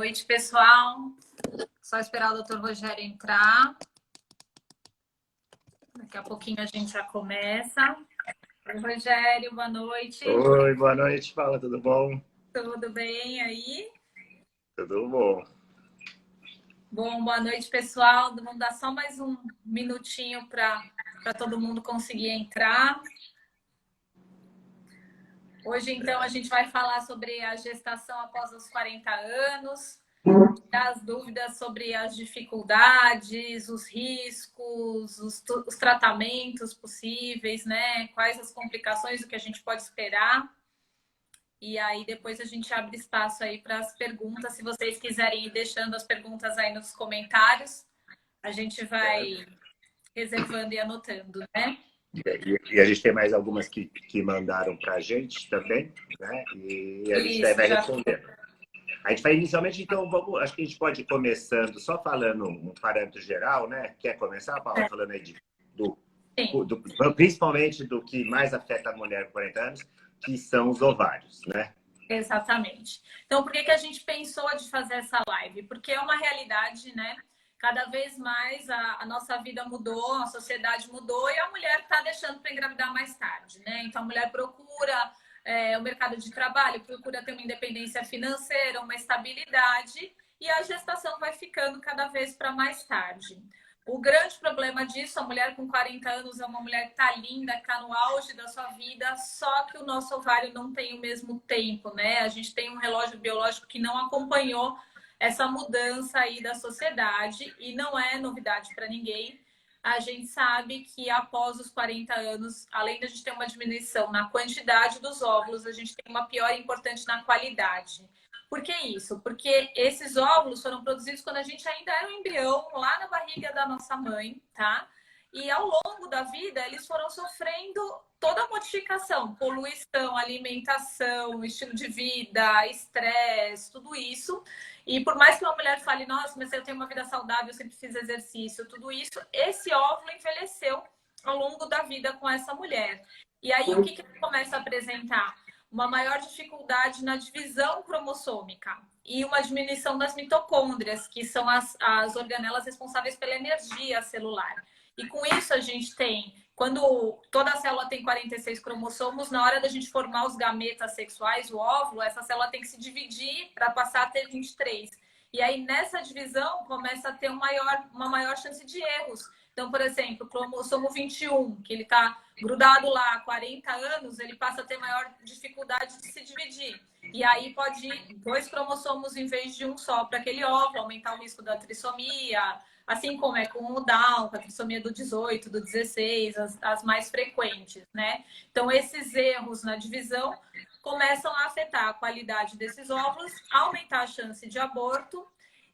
noite, pessoal. Só esperar o Dr. Rogério entrar. Daqui a pouquinho a gente já começa. Oi, Rogério, boa noite. Oi, boa noite, fala, tudo bom? Tudo bem aí? Tudo bom. Bom, boa noite, pessoal. Vamos dar só mais um minutinho para todo mundo conseguir entrar. Hoje, então, a gente vai falar sobre a gestação após os 40 anos, as dúvidas sobre as dificuldades, os riscos, os tratamentos possíveis, né? Quais as complicações, o que a gente pode esperar. E aí, depois a gente abre espaço aí para as perguntas. Se vocês quiserem ir deixando as perguntas aí nos comentários, a gente vai reservando e anotando, né? E a gente tem mais algumas que mandaram para a gente também, né? E a gente vai responder. A gente vai inicialmente, então, acho que a gente pode ir começando só falando um parâmetro geral, né? Quer começar, Paula, falando aí principalmente do que mais afeta a mulher com 40 anos, que são os ovários, né? Exatamente. Então, por que a gente pensou de fazer essa live? Porque é uma realidade, né? Cada vez mais a nossa vida mudou, a sociedade mudou e a mulher está deixando para engravidar mais tarde, né? Então, a mulher procura o mercado de trabalho, procura ter uma independência financeira, uma estabilidade e a gestação vai ficando cada vez para mais tarde. O grande problema disso, a mulher com 40 anos é uma mulher que está linda, que está no auge da sua vida, só que o nosso ovário não tem o mesmo tempo, né? A gente tem um relógio biológico que não acompanhou essa mudança aí da sociedade e não é novidade para ninguém. A gente sabe que após os 40 anos, além da gente ter uma diminuição na quantidade dos óvulos, a gente tem uma piora importante na qualidade. Por que isso? Porque esses óvulos foram produzidos quando a gente ainda era um embrião, lá na barriga da nossa mãe, tá? E ao longo da vida, eles foram sofrendo toda a modificação, poluição, alimentação, estilo de vida, estresse, tudo isso. E por mais que uma mulher fale, nossa, mas eu tenho uma vida saudável, eu sempre fiz exercício, tudo isso, esse óvulo envelheceu ao longo da vida com essa mulher. E aí, o que ele começa a apresentar? Uma maior dificuldade na divisão cromossômica e uma diminuição das mitocôndrias, que são as organelas responsáveis pela energia celular. E com isso a gente tem, quando toda célula tem 46 cromossomos, na hora da gente formar os gametas sexuais, o óvulo, essa célula tem que se dividir para passar a ter 23. E aí nessa divisão começa a ter uma maior chance de erros. Então, por exemplo, o cromossomo 21, que ele está grudado lá há 40 anos, ele passa a ter maior dificuldade de se dividir. E aí pode ir 2 cromossomos em vez de um só para aquele óvulo, aumentar o risco da trissomia, assim como é com o Down, com a trissomia do 18, do 16, as mais frequentes, né? Então, esses erros na divisão começam a afetar a qualidade desses óvulos, aumentar a chance de aborto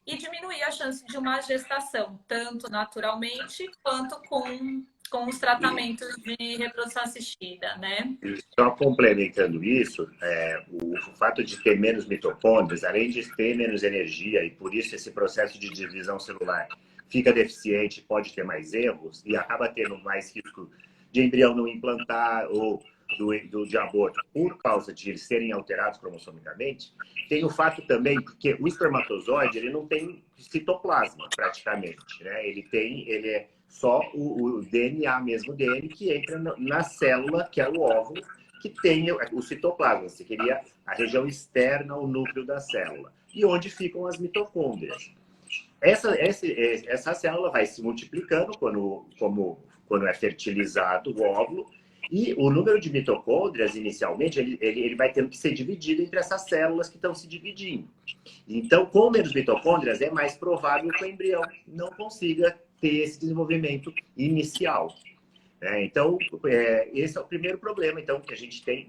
e diminuir a chance de uma gestação, tanto naturalmente quanto com os tratamentos de reprodução assistida, né? Só complementando isso, o fato de ter menos mitocôndrias, além de ter menos energia, e por isso esse processo de divisão celular fica deficiente, pode ter mais erros, e acaba tendo mais risco de embrião não implantar ou de aborto por causa de eles serem alterados cromossomicamente, tem o fato também que o espermatozoide ele não tem citoplasma praticamente, né? Ele é só o DNA mesmo dele que entra na célula, que é o óvulo, que tem o citoplasma, se queria a região externa, o núcleo da célula, e onde ficam as mitocôndrias. Essa célula vai se multiplicando quando é fertilizado o óvulo, e o número de mitocôndrias, inicialmente, ele vai tendo que ser dividido entre essas células que estão se dividindo. Então, com menos mitocôndrias, é mais provável que o embrião não consiga ter esse desenvolvimento inicial. Então, esse é o primeiro problema então, que a gente tem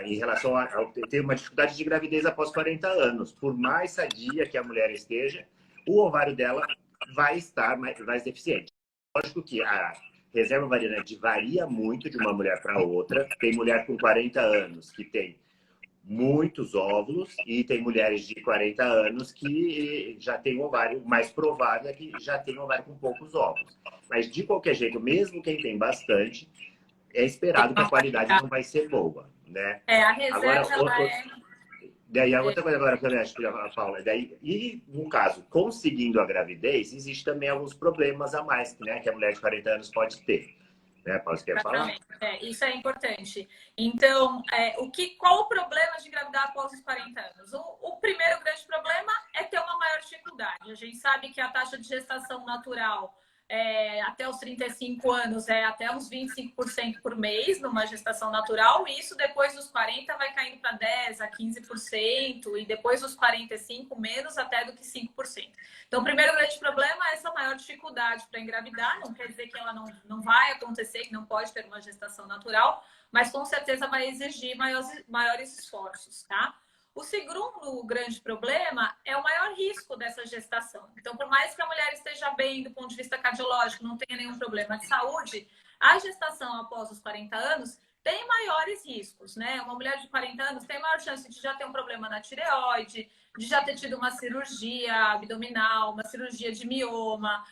em relação a ter uma dificuldade de gravidez após 40 anos. Por mais sadia que a mulher esteja, o ovário dela vai estar mais deficiente. Lógico que a reserva ovariana varia muito de uma mulher para outra. Tem mulher com 40 anos que tem muitos óvulos e tem mulheres de 40 anos que já tem ovário, mais provável é que já tem ovário com poucos óvulos. Mas, de qualquer jeito, mesmo quem tem bastante, é esperado que a qualidade não vai ser boa, né? A reserva Agora, daí a outra coisa agora que eu acho que a Paula, daí, e no caso, conseguindo a gravidez, existe também alguns problemas a mais, né, que a mulher de 40 anos pode ter. Né, Paula, você quer falar? Exatamente. Isso é importante. Então, qual o problema de engravidar após os 40 anos? O primeiro grande problema é ter uma maior dificuldade. A gente sabe que a taxa de gestação natural até os 35 anos é até uns 25% por mês numa gestação natural, e isso depois dos 40 vai caindo para 10% a 15%, e depois dos 45 menos até do que 5%. Então, o primeiro grande problema é essa maior dificuldade para engravidar. Não quer dizer que ela não vai acontecer, que não pode ter uma gestação natural, mas com certeza vai exigir maiores esforços, tá? O segundo grande problema é o maior risco dessa gestação. Então, por mais que a mulher esteja bem do ponto de vista cardiológico, não tenha nenhum problema de saúde, a gestação após os 40 anos tem maiores riscos, né? Uma mulher de 40 anos tem maior chance de já ter um problema na tireoide, de já ter tido uma cirurgia abdominal, uma cirurgia de mioma,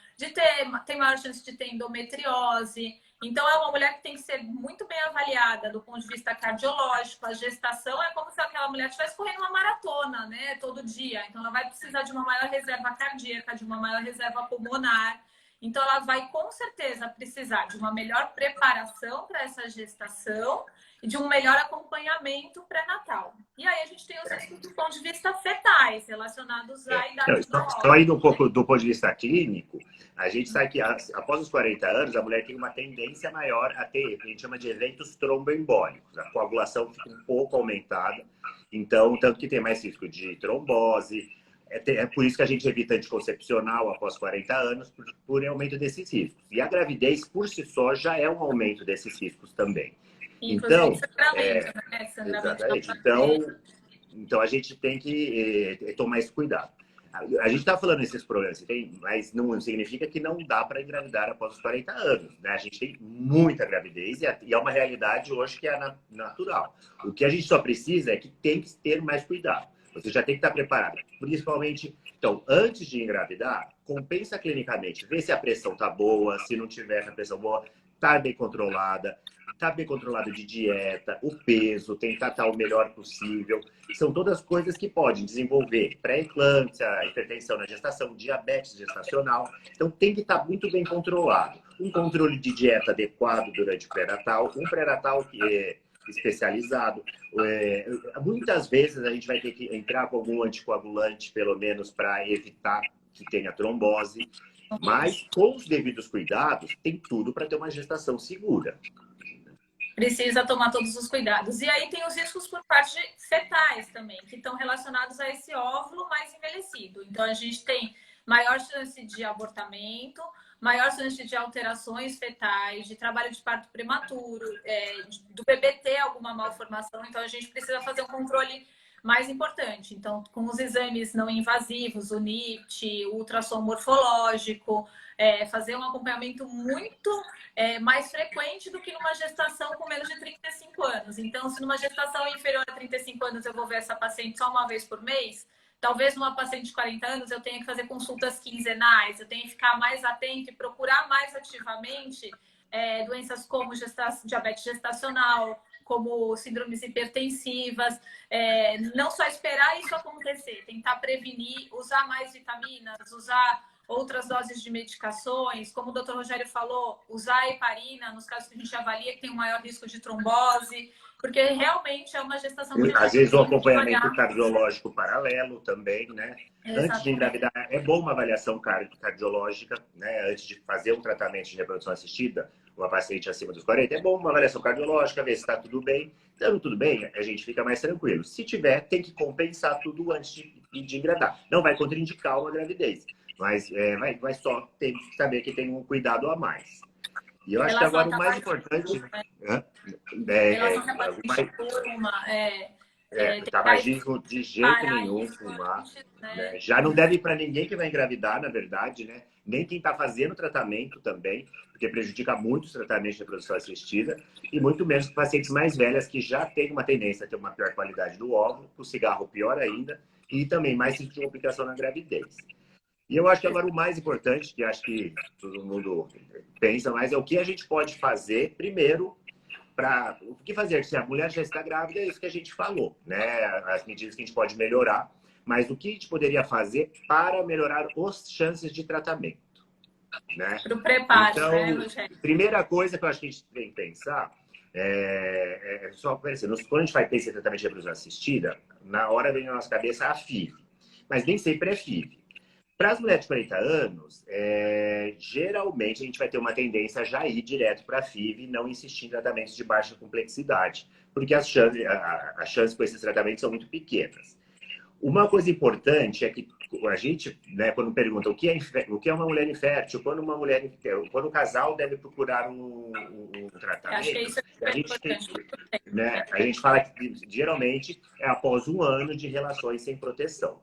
tem maior chance de ter endometriose. Então, é uma mulher que tem que ser muito bem avaliada do ponto de vista cardiológico. A gestação é como se aquela mulher estivesse correndo uma maratona, né, todo dia. Então, ela vai precisar de uma maior reserva cardíaca, de uma maior reserva pulmonar. Então, ela vai, com certeza, precisar de uma melhor preparação para essa gestação e de um melhor acompanhamento pré-natal. E aí, a gente tem os riscos do ponto de vista fetais, relacionados à idade do óvulo. Só indo um pouco do ponto de vista clínico, a gente sabe que após os 40 anos, a mulher tem uma tendência maior a ter, a gente chama de eventos tromboembólicos. A coagulação fica um pouco aumentada, então, tanto que tem mais risco de trombose. É por isso que a gente evita anticoncepcional após 40 anos, por aumento desses riscos. E a gravidez, por si só, já é um aumento desses riscos também. Então, exatamente. Então, a gente tem que tomar esse cuidado. A gente está falando desses problemas, mas não significa que não dá para engravidar após os 40 anos. Né? A gente tem muita gravidez e é uma realidade hoje que é natural. O que a gente só precisa é que tem que ter mais cuidado. Você já tem que estar preparado. Principalmente, então, antes de engravidar, compensa clinicamente. Vê se a pressão está boa, se não tiver a pressão boa, está bem controlada de dieta, o peso, tentar estar o melhor possível. São todas coisas que podem desenvolver pré-eclâmpsia, hipertensão na gestação, diabetes gestacional. Então, tem que estar muito bem controlado. Um controle de dieta adequado durante o pré-natal, um pré-natal que é especializado. Muitas vezes a gente vai ter que entrar com algum anticoagulante, pelo menos para evitar que tenha trombose. Mas, com os devidos cuidados, tem tudo para ter uma gestação segura. Precisa tomar todos os cuidados. E aí tem os riscos por parte de fetais também, que estão relacionados a esse óvulo mais envelhecido. Então, a gente tem maior chance de abortamento, maior chance de alterações fetais, de trabalho de parto prematuro, do bebê ter alguma malformação. Então, a gente precisa fazer um controle mais importante. Então, com os exames não invasivos, o NIPT, o ultrassom morfológico, fazer um acompanhamento muito mais frequente do que numa gestação com menos de 35 anos. Então, se numa gestação inferior a 35 anos eu vou ver essa paciente só uma vez por mês, talvez numa paciente de 40 anos eu tenha que fazer consultas quinzenais, eu tenho que ficar mais atento e procurar mais ativamente doenças como diabetes gestacional, como síndromes hipertensivas, não só esperar isso acontecer, tentar prevenir, usar mais vitaminas, usar outras doses de medicações, como o Dr. Rogério falou, usar a heparina nos casos que a gente avalia que tem um maior risco de trombose, porque realmente é uma gestação que às vezes o acompanhamento cardiológico paralelo também, né? Exatamente. Antes de engravidar, é bom uma avaliação cardiológica, né? Antes de fazer um tratamento de reprodução assistida, uma paciente acima dos 40, é bom uma avaliação cardiológica, ver se está tudo bem. Então, tudo bem, a gente fica mais tranquilo. Se tiver, tem que compensar tudo antes de engravidar. Não vai contraindicar uma gravidez, mas vai só ter que saber que tem um cuidado a mais. E eu acho que agora o mais importante... Tabagismo de jeito nenhum, fumar. Né? Já não deve ir para ninguém que vai engravidar, na verdade, né? Nem quem está fazendo tratamento também, porque prejudica muito os tratamentos de reprodução assistida, e muito menos pacientes mais velhas que já têm uma tendência a ter uma pior qualidade do óvulo, o cigarro pior ainda, e também mais risco de complicação na gravidez. E eu acho que agora o mais importante, que acho que todo mundo pensa, mas é o que a gente pode fazer, primeiro, o que fazer? Se a mulher já está grávida, é isso que a gente falou, né? As medidas que a gente pode melhorar, mas o que a gente poderia fazer para melhorar as chances de tratamento, né? Para o preparo, então, né, Rogério? Primeira coisa que eu acho que a gente tem que pensar só quando a gente vai pensar em tratamento de reprodução assistida, na hora vem na nossa cabeça a FIV, mas nem sempre é FIV. Para as mulheres de 40 anos, geralmente a gente vai ter uma tendência a já ir direto para a FIV e não insistir em tratamentos de baixa complexidade, porque as chances com esses tratamentos são muito pequenas. Uma coisa importante é que a gente, né, quando pergunta o que é uma mulher infértil, quando o casal deve procurar um tratamento, Acho que isso é importante. Né, a gente fala que geralmente é após 1 ano de relações sem proteção.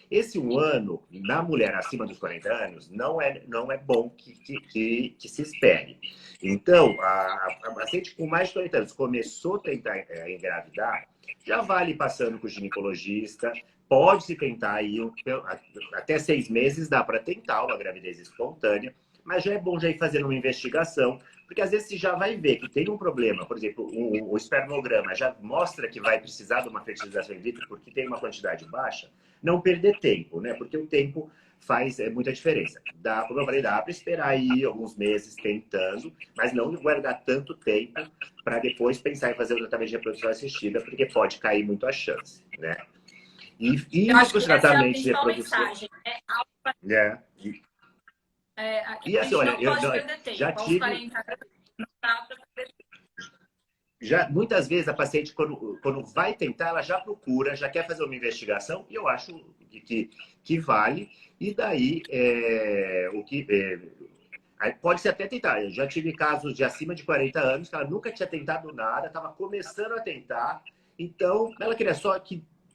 Esse 1 ano, na mulher acima dos 40 anos, não é bom que se espere. Então, a paciente com mais de 40 anos começou a tentar engravidar, já vale passando com o ginecologista, pode-se tentar aí, até 6 meses dá para tentar uma gravidez espontânea, mas já é bom já ir fazendo uma investigação, porque às vezes você já vai ver que tem um problema, por exemplo, o espermograma já mostra que vai precisar de uma fertilização in vitro porque tem uma quantidade baixa, não perder tempo, né? Porque o tempo faz muita diferença. Como eu falei, dá para esperar aí alguns meses tentando, mas não guardar tanto tempo para depois pensar em fazer o tratamento de reprodução assistida, porque pode cair muito a chance, né? E Eu acho que os essa é a tratamentos de principal reprodução... mensagem. E A assim, gente olha, não pode perder tempo. já Aos tive... 40 anos, não dá para perder tempo. Muitas vezes a paciente, quando vai tentar, ela já procura, já quer fazer uma investigação, e eu acho que vale. E daí, pode ser até tentar. Eu já tive casos de acima de 40 anos, que ela nunca tinha tentado nada, estava começando a tentar. Então, ela queria só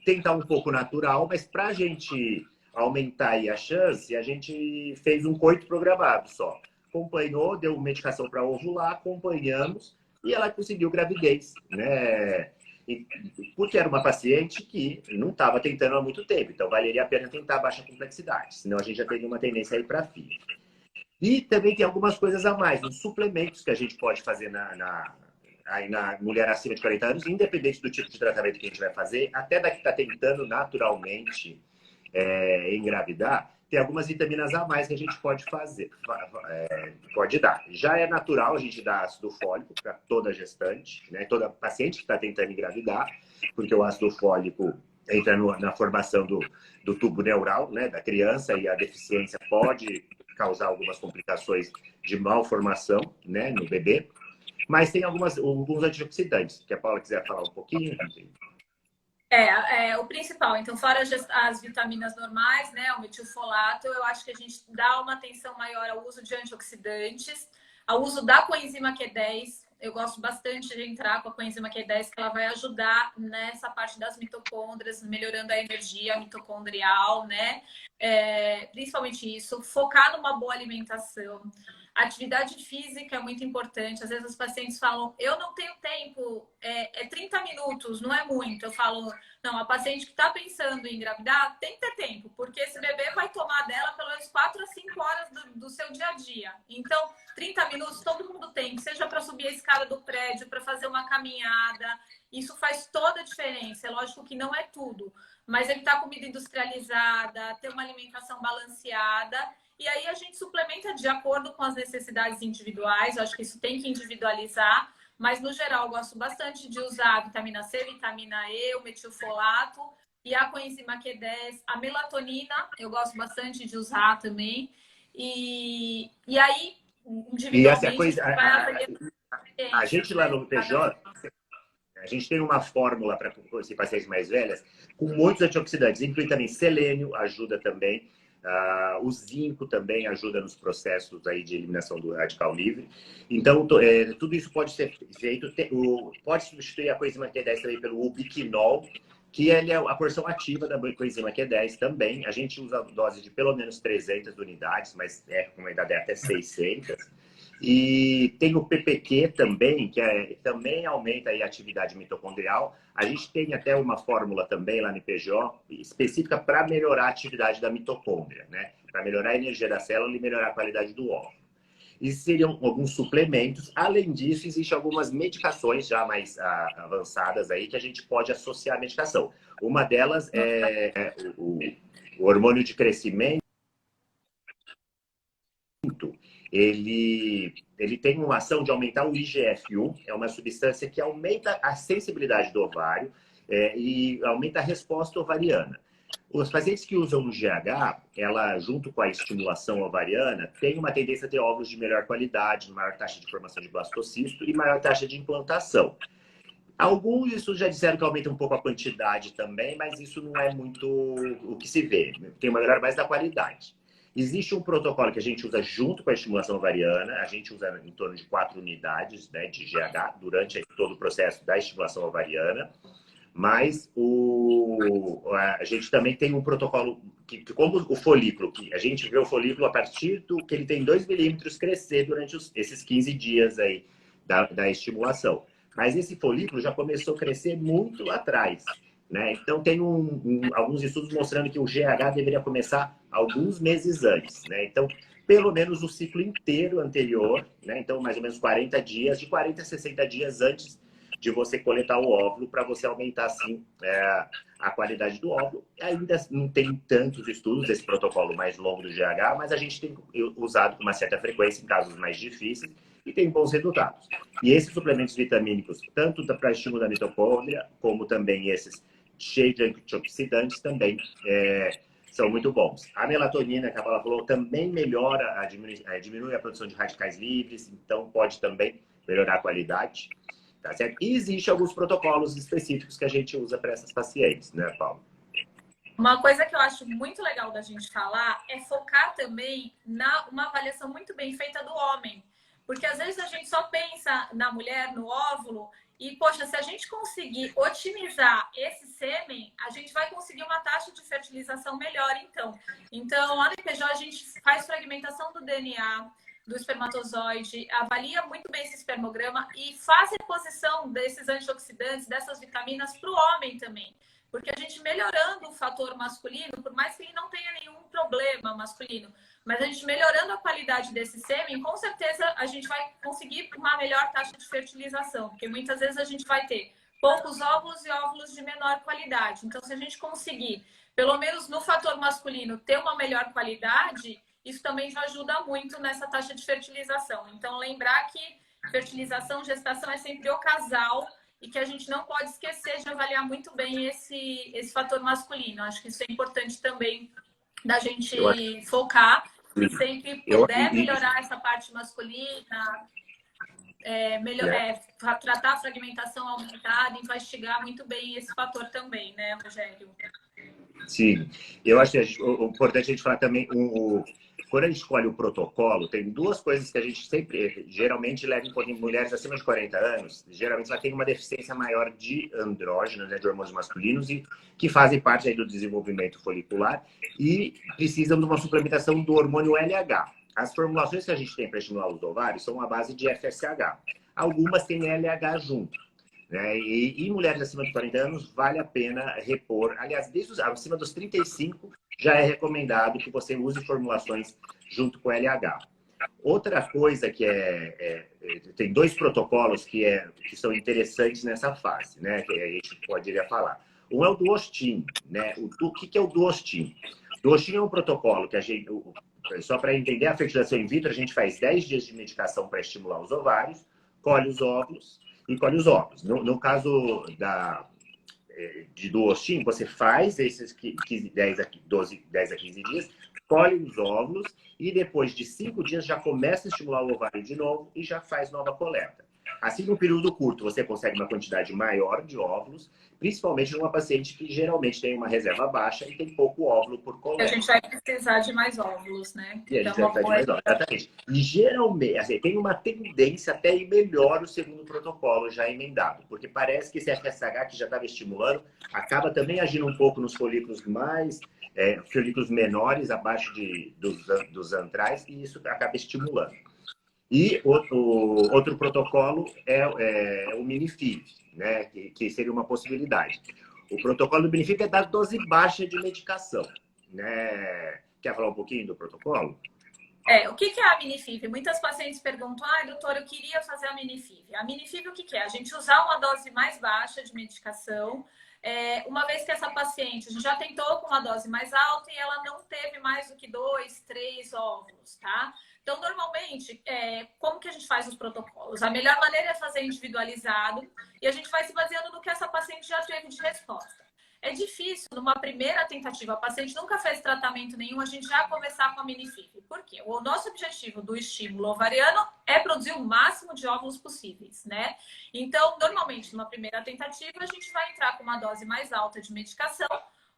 tentar um pouco natural, mas para a gente aumentar aí a chance, a gente fez um coito programado só. Acompanhou, deu medicação para ovular, acompanhamos, e ela conseguiu gravidez, né? Porque era uma paciente que não estava tentando há muito tempo, então valeria a pena tentar baixa complexidade, senão a gente já teria uma tendência aí para FIV. E também tem algumas coisas a mais, uns suplementos que a gente pode fazer aí na mulher acima de 40 anos, independente do tipo de tratamento que a gente vai fazer, até da que está tentando naturalmente engravidar, tem algumas vitaminas a mais que a gente pode fazer, pode dar. Já é natural a gente dar ácido fólico para toda gestante, né? Toda paciente que está tentando engravidar, porque o ácido fólico entra na formação do tubo neural, né, da criança, e a deficiência pode causar algumas complicações de malformação, né, no bebê. Mas tem alguns antioxidantes, que a Paula quiser falar um pouquinho. O principal. Então, fora as vitaminas normais, né, o metilfolato, eu acho que a gente dá uma atenção maior ao uso de antioxidantes, ao uso da coenzima Q10. Eu gosto bastante de entrar com a coenzima Q10, que ela vai ajudar nessa parte das mitocôndrias, melhorando a energia mitocondrial, né? Principalmente isso. Focar numa boa alimentação. Atividade física é muito importante. Às vezes os pacientes falam, eu não tenho tempo, 30 minutos, não é muito. Eu falo, não, a paciente que está pensando em engravidar tem que ter tempo, porque esse bebê vai tomar dela pelo menos 4 a 5 horas do seu dia a dia. Então, 30 minutos todo mundo tem, seja para subir a escada do prédio, para fazer uma caminhada. Isso faz toda a diferença. É lógico que não é tudo, mas evitar comida industrializada, ter uma alimentação balanceada. E aí a gente suplementa de acordo com as necessidades individuais. Eu acho que isso tem que individualizar. Mas, no geral, eu gosto bastante de usar a vitamina C, vitamina E, o metilfolato e a coenzima Q10. A melatonina, eu gosto bastante de usar também. E aí, individualmente, a gente lá no PJ, a gente tem uma fórmula para pacientes mais velhas com muitos antioxidantes, inclui também selênio, ajuda também. O zinco também ajuda nos processos aí de eliminação do radical livre. Então, tudo isso pode ser feito. Pode substituir a coenzima Q10 também pelo ubiquinol, que ele é a porção ativa da coenzima Q10 também. A gente usa dose de pelo menos 300 unidades, mas a recomendada é até 600. E tem o PPQ também, que também aumenta aí a atividade mitocondrial. A gente tem até uma fórmula também lá no IPJ específica para melhorar a atividade da mitocôndria, né? Para melhorar a energia da célula e melhorar a qualidade do óvulo. e seriam alguns suplementos. Além disso, existem algumas medicações já mais avançadas aí que a gente pode associar à medicação. Uma delas é o hormônio de crescimento. Ele tem uma ação de aumentar o IGF-1, é uma substância que aumenta a sensibilidade do ovário e aumenta a resposta ovariana. Os pacientes que usam o GH, ela, junto com a estimulação ovariana, tem uma tendência a ter óvulos de melhor qualidade, maior taxa de formação de blastocisto e maior taxa de implantação. Alguns estudos já disseram que aumenta um pouco a quantidade também, mas isso não é muito o que se vê. Tem uma melhora mais da qualidade. Existe um protocolo que a gente usa junto com a estimulação ovariana, a gente usa em torno de 4 unidades, né, de GH durante todo o processo da estimulação ovariana, mas a gente também tem um protocolo que como o folículo, que a gente vê o folículo a partir do que ele tem 2 milímetros crescer durante esses 15 dias aí da estimulação. Mas esse folículo já começou a crescer muito lá atrás, né? Então, tem alguns estudos mostrando que o GH deveria começar alguns meses antes, né? Então, pelo menos o ciclo inteiro anterior, né? Então, mais ou menos 40 dias, de 40 a 60 dias antes de você coletar o óvulo, para você aumentar, assim, a qualidade do óvulo. Ainda não tem tantos estudos desse protocolo mais longo do GH, mas a gente tem usado com uma certa frequência em casos mais difíceis e tem bons resultados. E esses suplementos vitamínicos, tanto para estímulo da mitocôndria, como também esses cheios de antioxidantes, também são muito bons. A melatonina, que a Paula falou, também melhora, diminui a produção de radicais livres, então pode também melhorar a qualidade. Tá certo? E existem alguns protocolos específicos que a gente usa para essas pacientes, né, Paulo? Uma coisa que eu acho muito legal da gente falar é focar também uma avaliação muito bem feita do homem. Porque às vezes a gente só pensa na mulher, no óvulo, e, poxa, se a gente conseguir otimizar esse sêmen, a gente vai conseguir uma taxa de fertilização melhor, então. Então, lá no IPJ, a gente faz fragmentação do DNA, do espermatozoide, avalia muito bem esse espermograma e faz reposição desses antioxidantes, dessas vitaminas para o homem também. Porque a gente melhorando o fator masculino, por mais que ele não tenha nenhum problema masculino, mas a gente melhorando a qualidade desse sêmen, com certeza a gente vai conseguir uma melhor taxa de fertilização, porque muitas vezes a gente vai ter poucos óvulos e óvulos de menor qualidade. Então, se a gente conseguir, pelo menos no fator masculino, ter uma melhor qualidade, isso também já ajuda muito nessa taxa de fertilização. Então, lembrar que fertilização, gestação é sempre o casal e que a gente não pode esquecer de avaliar muito bem esse fator masculino. Acho que isso é importante também da gente focar e sempre puder melhorar essa parte masculina, tratar a fragmentação aumentada, investigar muito bem esse fator também, né, Rogério? Sim, eu acho que o importante a gente falar também, quando a gente escolhe o protocolo, tem duas coisas que a gente sempre, geralmente, leva em conta em mulheres acima de 40 anos, geralmente ela tem uma deficiência maior de andrógenos, né, de hormônios masculinos, e que fazem parte aí do desenvolvimento folicular e precisam de uma suplementação do hormônio LH. As formulações que a gente tem para estimular os ovários são a base de FSH. Algumas têm LH junto. Né? E em mulheres acima de 40 anos, vale a pena repor. Aliás, acima dos 35, já é recomendado que você use formulações junto com LH. Outra coisa que tem dois protocolos que são interessantes nessa fase, né? Que a gente poderia falar. Um é o Duostin, né? O que é o Duostin? O Duostin é um protocolo que a gente, só para entender a fertilização in vitro, a gente faz 10 dias de medicação para estimular os ovários, colhe os óvulos e colhe os óvulos. No caso de Duostin, você faz esses 10 a 15 dias, colhe os óvulos e depois de 5 dias já começa a estimular o ovário de novo e já faz nova coleta. Assim, num período curto, você consegue uma quantidade maior de óvulos, principalmente numa paciente que geralmente tem uma reserva baixa e tem pouco óvulo por coleta. A gente vai precisar de mais óvulos, né? E a gente vai precisar de mais óvulos, exatamente. E geralmente, assim, tem uma tendência até ir melhor o segundo protocolo já emendado, porque parece que esse FSH que já estava estimulando acaba também agindo um pouco nos folículos folículos menores, abaixo dos antrais, e isso acaba estimulando. E outro protocolo é o Minifib, né? Que seria uma possibilidade. O protocolo do Minifib é dar dose baixa de medicação, né? Quer falar um pouquinho do protocolo? O que é a mini-FIV? Muitas pacientes perguntam, doutora, eu queria fazer a mini-FIV. A mini-FIV, o que é? A gente usar uma dose mais baixa de medicação, uma vez que essa paciente, a gente já tentou com uma dose mais alta e ela não teve mais do que 2, 3 óvulos, tá? Então, normalmente, como que a gente faz os protocolos? A melhor maneira é fazer individualizado e a gente vai se baseando no que essa paciente já teve de resposta. É difícil, numa primeira tentativa, a paciente nunca fez tratamento nenhum, a gente já começar com a mini-FIV. Por quê? O nosso objetivo do estímulo ovariano é produzir o máximo de óvulos possíveis, né? Então, normalmente, numa primeira tentativa, a gente vai entrar com uma dose mais alta de medicação,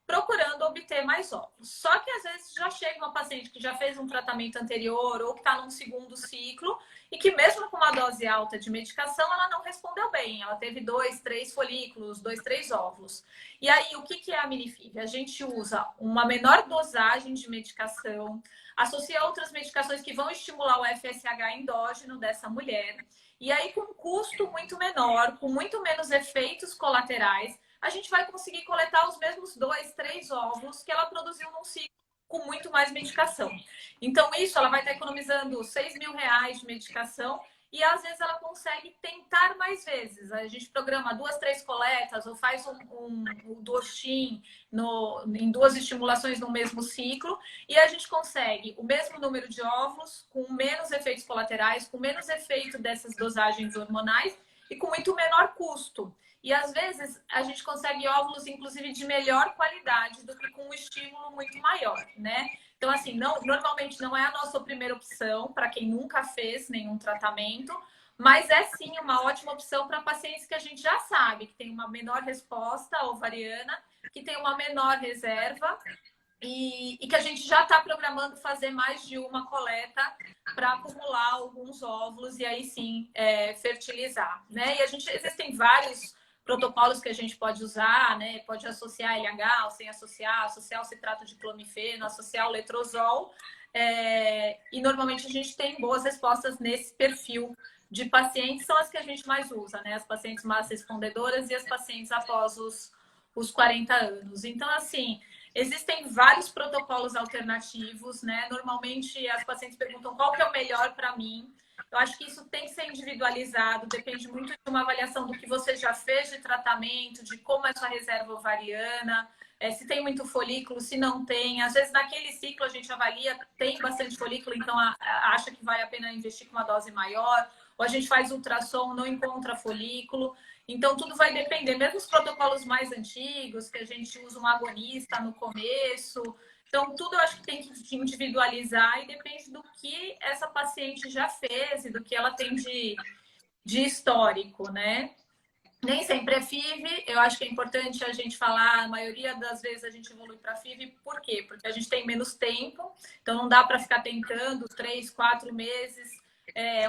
procurando obter mais óvulos. Só que às vezes já chega uma paciente que já fez um tratamento anterior ou que está num segundo ciclo e que mesmo com uma dose alta de medicação, ela não respondeu bem. Ela teve 2, 3 folículos, 2, 3 óvulos. E aí, o que é a mini-FIV? A gente usa uma menor dosagem de medicação, associa outras medicações que vão estimular o FSH endógeno dessa mulher. E aí, com um custo muito menor, com muito menos efeitos colaterais, a gente vai conseguir coletar os mesmos 2, 3 óvulos que ela produziu num ciclo com muito mais medicação. Então, isso ela vai estar economizando R$6.000 de medicação e às vezes ela consegue tentar mais vezes. A gente programa 2, 3 coletas ou faz um Duostin em 2 estimulações no mesmo ciclo e a gente consegue o mesmo número de óvulos com menos efeitos colaterais, com menos efeito dessas dosagens hormonais e com muito menor custo. E às vezes a gente consegue óvulos, inclusive, de melhor qualidade do que com um estímulo muito maior, né? Então, assim, normalmente não é a nossa primeira opção para quem nunca fez nenhum tratamento, mas é sim uma ótima opção para pacientes que a gente já sabe que tem uma menor resposta ovariana, que tem uma menor reserva e que a gente já está programando fazer mais de uma coleta para acumular alguns óvulos e aí sim fertilizar, né? E existem vários protocolos que a gente pode usar, né? Pode associar LH ou sem associar o citrato de clomifeno, associar o letrozol. E normalmente a gente tem boas respostas nesse perfil de pacientes, são as que a gente mais usa, né? As pacientes mais respondedoras e as pacientes após os 40 anos. Então, assim, existem vários protocolos alternativos, né? Normalmente as pacientes perguntam qual que é o melhor para mim. Eu acho que isso tem que ser individualizado, depende muito de uma avaliação do que você já fez de tratamento, de como é sua reserva ovariana, se tem muito folículo, se não tem. Às vezes, naquele ciclo, a gente avalia, tem bastante folículo, então acha que vale a pena investir com uma dose maior, ou a gente faz ultrassom, não encontra folículo. Então, tudo vai depender, mesmo os protocolos mais antigos, que a gente usa um agonista no começo. Então, tudo eu acho que tem que individualizar e depende do que essa paciente já fez e do que ela tem de histórico, né? Nem sempre é FIV, eu acho que é importante a gente falar, a maioria das vezes a gente evolui para FIV, por quê? Porque a gente tem menos tempo, então não dá para ficar tentando 3, 4 meses,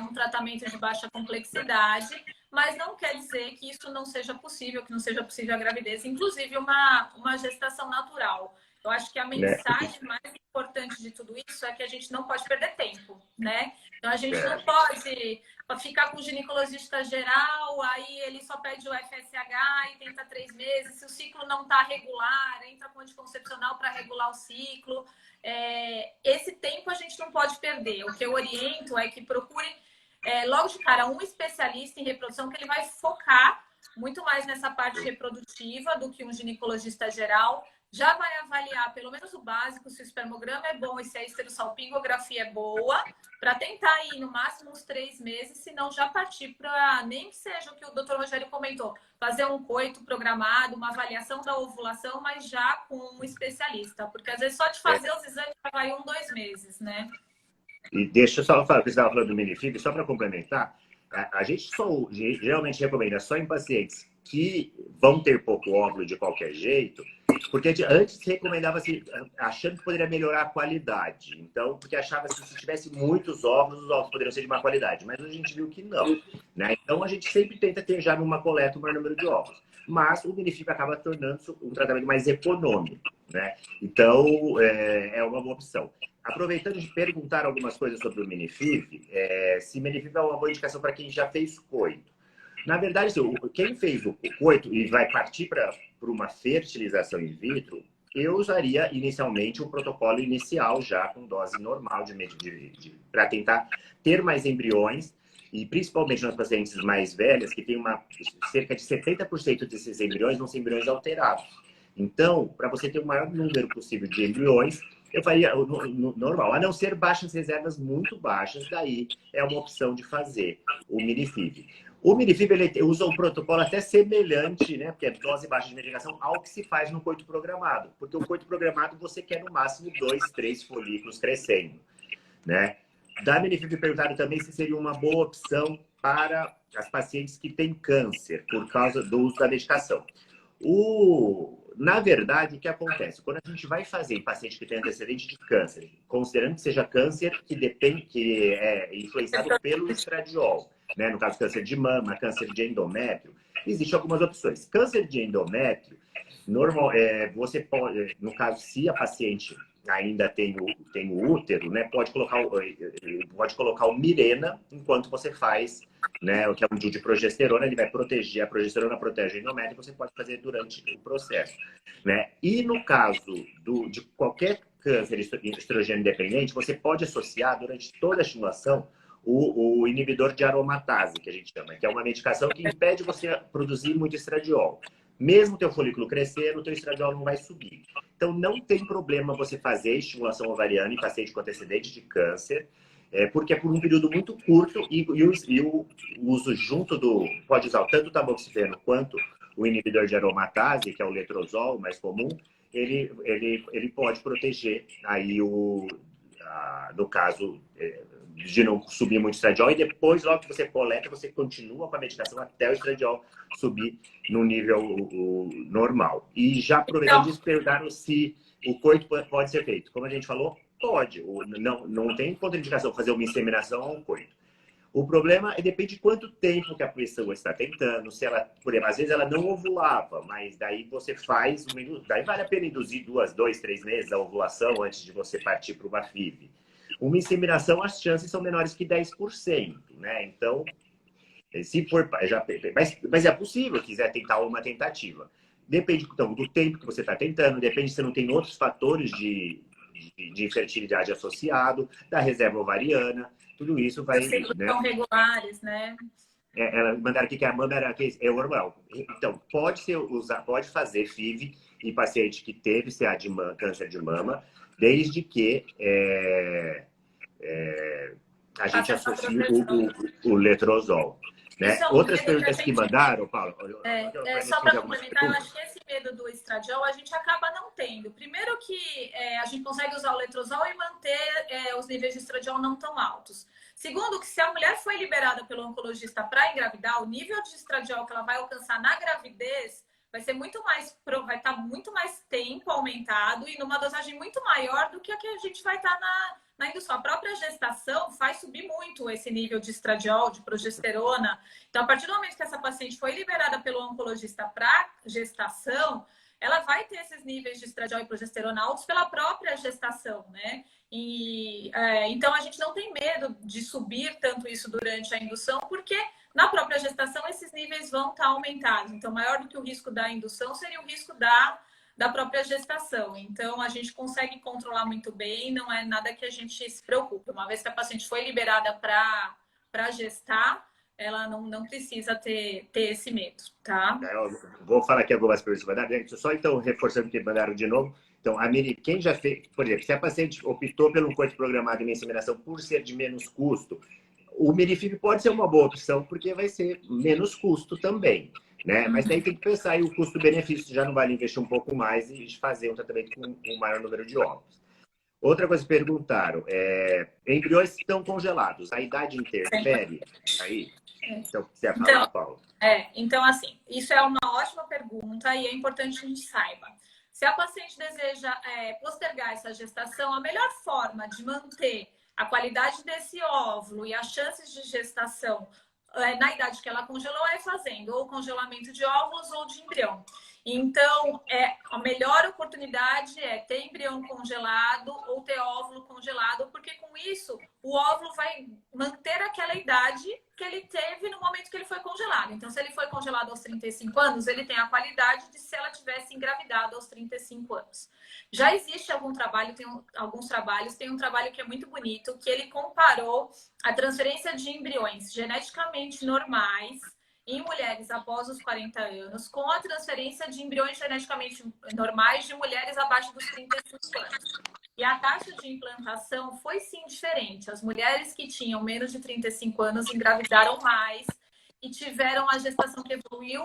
um tratamento de baixa complexidade, mas não quer dizer que isso não seja possível, que não seja possível a gravidez, inclusive uma gestação natural. Eu acho que a mensagem mais importante de tudo isso é que a gente não pode perder tempo, né? Então, a gente não pode ficar com o ginecologista geral, aí ele só pede o FSH e tenta 3 meses. Se o ciclo não está regular, entra com anticoncepcional para regular o ciclo. Esse tempo a gente não pode perder. O que eu oriento é que procure, logo de cara, um especialista em reprodução que ele vai focar muito mais nessa parte reprodutiva do que um ginecologista geral. Já vai avaliar pelo menos o básico, se o espermograma é bom e se a esterossalpingografia é boa, para tentar ir no máximo uns 3 meses, se não já partir para, nem que seja o que o Dr. Rogério comentou, fazer um coito programado, uma avaliação da ovulação, mas já com um especialista, porque às vezes só de fazer os exames já vai 1, 2 meses, né? E deixa eu só falar, porque você estava falando do minifib, só para complementar, a gente geralmente recomenda só em pacientes que vão ter pouco óvulo de qualquer jeito, porque antes recomendava-se achando que poderia melhorar a qualidade. Então, porque achava-se que se tivesse muitos óvulos, os óvulos poderiam ser de má qualidade. Mas a gente viu que não, né? Então, a gente sempre tenta ter já numa coleta o maior número de óvulos. Mas o minifib acaba tornando um tratamento mais econômico, né? Então, é uma boa opção. Aproveitando de perguntar algumas coisas sobre o minifib, se minifib é uma boa indicação para quem já fez coito. Na verdade, quem fez o coito e vai partir para uma fertilização in vitro, eu usaria inicialmente um protocolo inicial já com dose normal para tentar ter mais embriões, e principalmente nas pacientes mais velhas, que tem cerca de 70% desses embriões vão ser embriões alterados. Então, para você ter o maior número possível de embriões, eu faria normal, a não ser baixas reservas muito baixas, daí é uma opção de fazer o minifib. O minifib ele usa um protocolo até semelhante, né, porque é dose baixa de medicação, ao que se faz no coito programado. Porque o coito programado você quer no máximo 2, 3 folículos crescendo, né? Da minifib perguntaram também se seria uma boa opção para as pacientes que têm câncer por causa do uso da medicação. Na verdade, o que acontece? Quando a gente vai fazer em paciente que tem antecedente de câncer, considerando que seja câncer que é influenciado pelo estradiol, né? No caso, câncer de mama, câncer de endométrio, existem algumas opções. Câncer de endométrio, você pode, no caso, se a paciente ainda tem o útero, né? Pode colocar o Mirena enquanto você faz, né? O que é um DIU de progesterona, ele vai proteger, a progesterona protege o endométrio, você pode fazer durante o processo, né? E no caso de qualquer câncer estrogênio dependente, você pode associar durante toda a estimulação o inibidor de aromatase, que a gente chama, que é uma medicação que impede você produzir muito estradiol. Mesmo teu folículo crescer, o teu estradiol não vai subir. Então, não tem problema você fazer estimulação ovariana em paciente com antecedente de câncer, porque é por um período muito curto e o uso junto pode usar tanto o tamoxifeno quanto o inibidor de aromatase, que é o letrozol, mais comum, ele pode proteger aí no caso de não subir muito estradiol, e depois, logo que você coleta, você continua com a medicação até o estradiol subir no nível normal. E já aproveitando disso, perguntaram se o coito pode ser feito. Como a gente falou, pode. Não tem contraindicação fazer uma inseminação ou um coito. O problema depende de quanto tempo que a pessoa está tentando. Se ela, por exemplo, às vezes ela não ovulava, mas daí você faz, daí vale a pena induzir 2, 3 meses a ovulação antes de você partir para uma FIV. Uma inseminação, as chances são menores que 10%, né? Então, se for, mas é possível, quiser tentar uma tentativa. Depende, então, do tempo que você está tentando, depende se não tem outros fatores de infertilidade associado, da reserva ovariana, tudo isso vai... Né? São regulares, né? Ela mandaram aqui que a mama é hormonal. Então, pode fazer FIV em paciente que teve CA câncer de mama, desde que a gente associe o letrozol. Né? Outras perguntas que mandaram, Paulo... só para complementar, eu acho que esse medo do estradiol a gente acaba não tendo. Primeiro que a gente consegue usar o letrozol e manter os níveis de estradiol não tão altos. Segundo, que se a mulher foi liberada pelo oncologista para engravidar, o nível de estradiol que ela vai alcançar na gravidez vai estar muito mais tempo aumentado e numa dosagem muito maior do que a que a gente vai estar na indução. A própria gestação faz subir muito esse nível de estradiol, de progesterona. Então, a partir do momento que essa paciente foi liberada pelo oncologista para gestação, ela vai ter esses níveis de estradiol e progesterona altos pela própria gestação, né? Então, a gente não tem medo de subir tanto isso durante a indução, porque na própria gestação esses níveis vão estar aumentados. Então, maior do que o risco da indução seria o risco da própria gestação. Então, a gente consegue controlar muito bem, não é nada que a gente se preocupe. Uma vez que a paciente foi liberada para gestar, ela não precisa ter esse medo, tá? Vou falar aqui algumas perguntas que mandaram. Só então, reforçando o que mandaram de novo. Então, quem já fez, por exemplo, se a paciente optou pelo coito programado em inseminação por ser de menos custo, o minifib pode ser uma boa opção, porque vai ser menos custo também, né? Mas daí tem que pensar aí o custo-benefício, já não vale investir um pouco mais e fazer um tratamento com um maior número de óvulos. Outra coisa que perguntaram, embriões estão congelados, a idade interfere aí? Então, você ia falar, Paulo? Então, assim, isso é uma ótima pergunta e é importante que a gente saiba. Se a paciente deseja postergar essa gestação, a melhor forma de manter a qualidade desse óvulo e as chances de gestação na idade que ela congelou é fazendo ou congelamento de óvulos ou de embrião. Então, a melhor oportunidade é ter embrião congelado ou ter óvulo congelado, porque com isso o óvulo vai manter aquela idade que ele teve no momento que ele foi congelado. Então, se ele foi congelado aos 35 anos, ele tem a qualidade de se ela tivesse engravidado aos 35 anos. Já existe algum trabalho, alguns trabalhos, tem um trabalho que é muito bonito, que ele comparou a transferência de embriões geneticamente normais em mulheres após os 40 anos com a transferência de embriões geneticamente normais de mulheres abaixo dos 35 anos. E a taxa de implantação foi sim diferente. As mulheres que tinham menos de 35 anos engravidaram mais e tiveram a gestação que evoluiu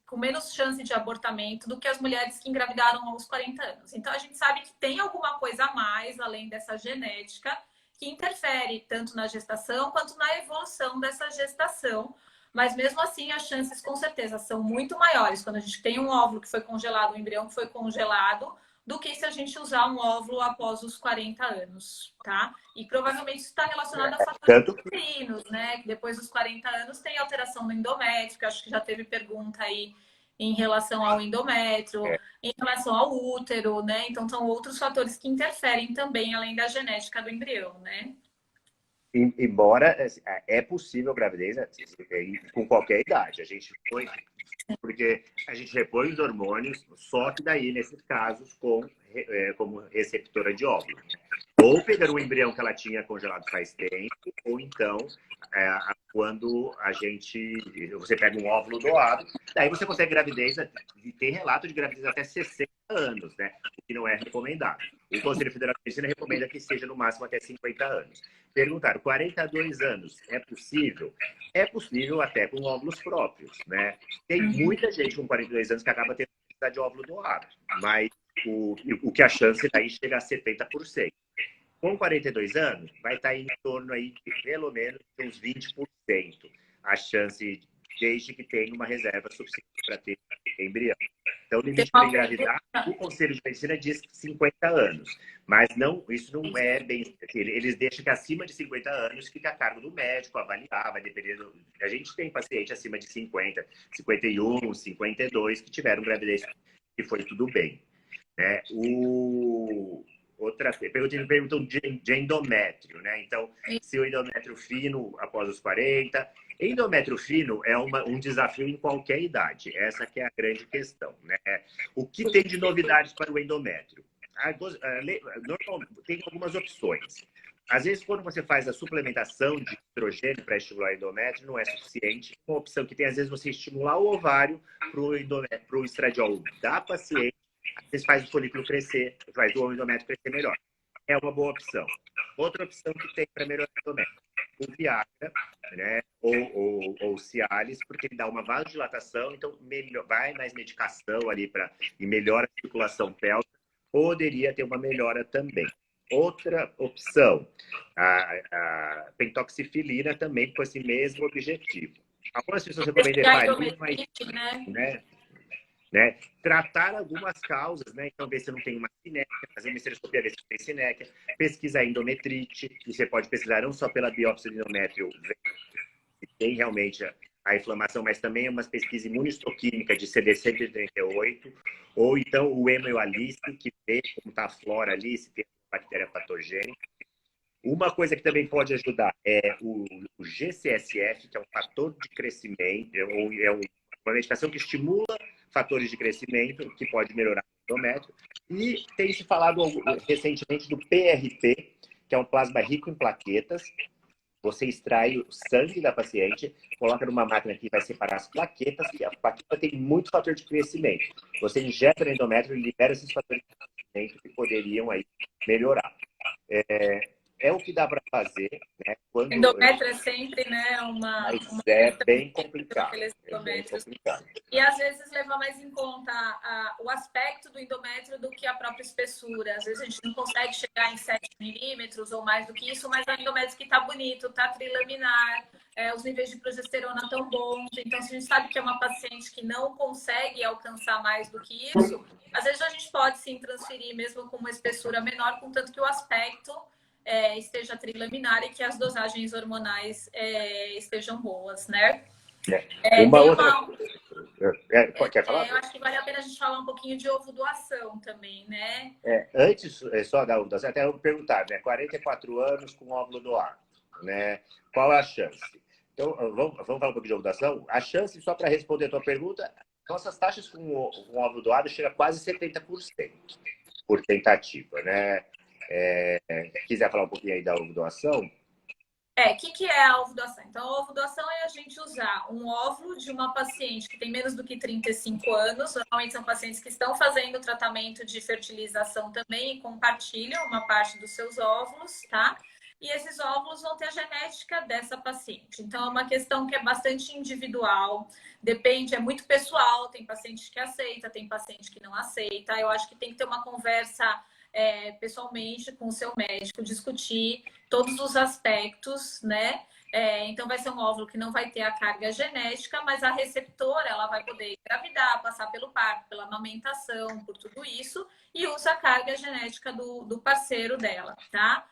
com menos chance de abortamento do que as mulheres que engravidaram aos 40 anos. Então, a gente sabe que tem alguma coisa a mais, além dessa genética, que interfere tanto na gestação quanto na evolução dessa gestação. Mas, mesmo assim, as chances, com certeza, são muito maiores quando a gente tem um óvulo que foi congelado, um embrião que foi congelado, do que se a gente usar um óvulo após os 40 anos, tá? E provavelmente isso está relacionado a fatores uterinos, né? Que depois dos 40 anos tem alteração no endométrio, que acho que já teve pergunta aí em relação ao endométrio, em relação ao útero, né? Então, são outros fatores que interferem também, além da genética do embrião, né? Embora é possível gravidez com qualquer idade. A gente foi... Porque a gente repõe os hormônios, só que daí, nesses casos, como receptora de óvulo. Ou pegar um embrião que ela tinha congelado faz tempo, ou então, quando você pega um óvulo doado, daí você consegue gravidez, e tem relato de gravidez até 60 anos, né? O que não é recomendado. O Conselho Federal de Medicina recomenda que seja no máximo até 50 anos. Perguntaram, 42 anos, é possível? É possível até com óvulos próprios, né? Tem muita gente com 42 anos que acaba tendo necessidade de óvulo doado, mas o que a chance daí chega a 70%. Com 42 anos, vai estar em torno aí de pelo menos uns 20% a chance, desde que tenha uma reserva suficiente para ter embrião. Então, o limite para engravidar, o Conselho de Medicina diz 50 anos. Mas isso não é bem... Eles deixam que acima de 50 anos fica a cargo do médico avaliar, vai depender A gente tem paciente acima de 50, 51, 52, que tiveram gravidez e foi tudo bem. Né? Outra pergunta de endométrio, né? Então, se o endométrio fino após os 40... Endométrio fino é um desafio em qualquer idade. Essa que é a grande questão, né? O que tem de novidades para o endométrio? Tem algumas opções. Às vezes, quando você faz a suplementação de estrogênio para estimular o endométrio, não é suficiente. Uma opção que tem, às vezes, você estimular o ovário para o estradiol da paciente. Às vezes faz o folículo crescer, faz o endométrio crescer melhor. É uma boa opção. Outra opção que tem para melhorar o endométrio, o Viagra, né? ou Cialis, porque ele dá uma vasodilatação, então vai mais medicação ali e melhora a circulação pélvica, poderia ter uma melhora também. Outra opção, a pentoxifilina também com esse mesmo objetivo. Algumas pessoas recomendam heparina, mas... Né? Tratar algumas causas, né? Então, ver se não tem uma sinéquia, fazer uma histeroscopia, ver se não tem sinéquia, pesquisar endometrite, e você pode pesquisar não só pela biópsia do endométrio, se tem realmente a inflamação, mas também uma pesquisa imunistoquímica de CD138, ou então o hemoalice, que vê como está a flora ali, se tem bactéria patogênica. Uma coisa que também pode ajudar é o GCSF, que é um fator de crescimento, uma medicação que estimula fatores de crescimento, que pode melhorar o endométrio. E tem se falado recentemente do PRP, que é um plasma rico em plaquetas. Você extrai o sangue da paciente, coloca numa máquina que vai separar as plaquetas, e a plaqueta tem muito fator de crescimento. Você injeta no endométrio e libera esses fatores de crescimento que poderiam aí melhorar. É o que dá para fazer, né? Endométrio é sempre, né, mas é bem complicado. E às vezes leva mais em conta o aspecto do endométrio do que a própria espessura. Às vezes a gente não consegue chegar em 7 milímetros ou mais do que isso, mas é um endométrio que está bonito, está trilaminar, os níveis de progesterona estão bons. Então, se a gente sabe que é uma paciente que não consegue alcançar mais do que isso, às vezes a gente pode sim transferir mesmo com uma espessura menor, contanto que o aspecto esteja trilaminar e que as dosagens hormonais estejam boas, né? Quer falar? Eu acho que vale a pena a gente falar um pouquinho de ovo doação também, né? Antes, só da ovo doação, até eu perguntar, né? 44 anos com óvulo doado, né? Qual é a chance? Então, vamos falar um pouquinho de ovo doação? A chance, só para responder a tua pergunta, nossas taxas com óvulo doado chegam a quase 70%. por tentativa, né? Quiser falar um pouquinho aí da doação? Que é a ovodoação? Então, a ovodoação é a gente usar um óvulo de uma paciente que tem menos do que 35 anos. Normalmente são pacientes que estão fazendo tratamento de fertilização também e compartilham uma parte dos seus óvulos, tá? E esses óvulos vão ter a genética dessa paciente. Então, é uma questão que é bastante individual, depende, é muito pessoal. Tem paciente que aceita, tem paciente que não aceita. Eu acho que tem que ter uma conversa pessoalmente com o seu médico, discutir todos os aspectos, né? Então, vai ser um óvulo que não vai ter a carga genética, mas a receptora ela vai poder engravidar, passar pelo parto, pela amamentação, por tudo isso, e usa a carga genética do parceiro dela, tá?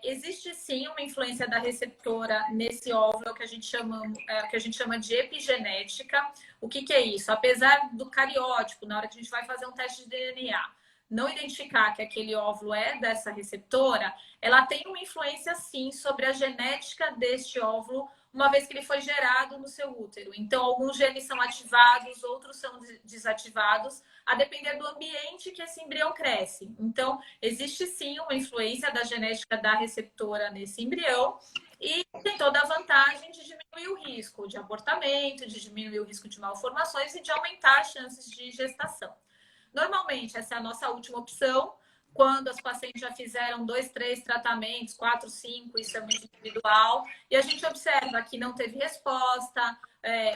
Existe sim uma influência da receptora nesse óvulo, que a gente chama de epigenética. O que é isso? Apesar do cariótipo, na hora que a gente vai fazer um teste de DNA, não identificar que aquele óvulo é dessa receptora, ela tem uma influência, sim, sobre a genética deste óvulo, uma vez que ele foi gerado no seu útero. Então, alguns genes são ativados, outros são desativados, a depender do ambiente que esse embrião cresce. Então, existe, sim, uma influência da genética da receptora nesse embrião e tem toda a vantagem de diminuir o risco de abortamento, de diminuir o risco de malformações e de aumentar as chances de gestação. Normalmente, essa é a nossa última opção. Quando as pacientes já fizeram 2, 3 tratamentos, 4, 5, isso é muito individual. E a gente observa que não teve resposta,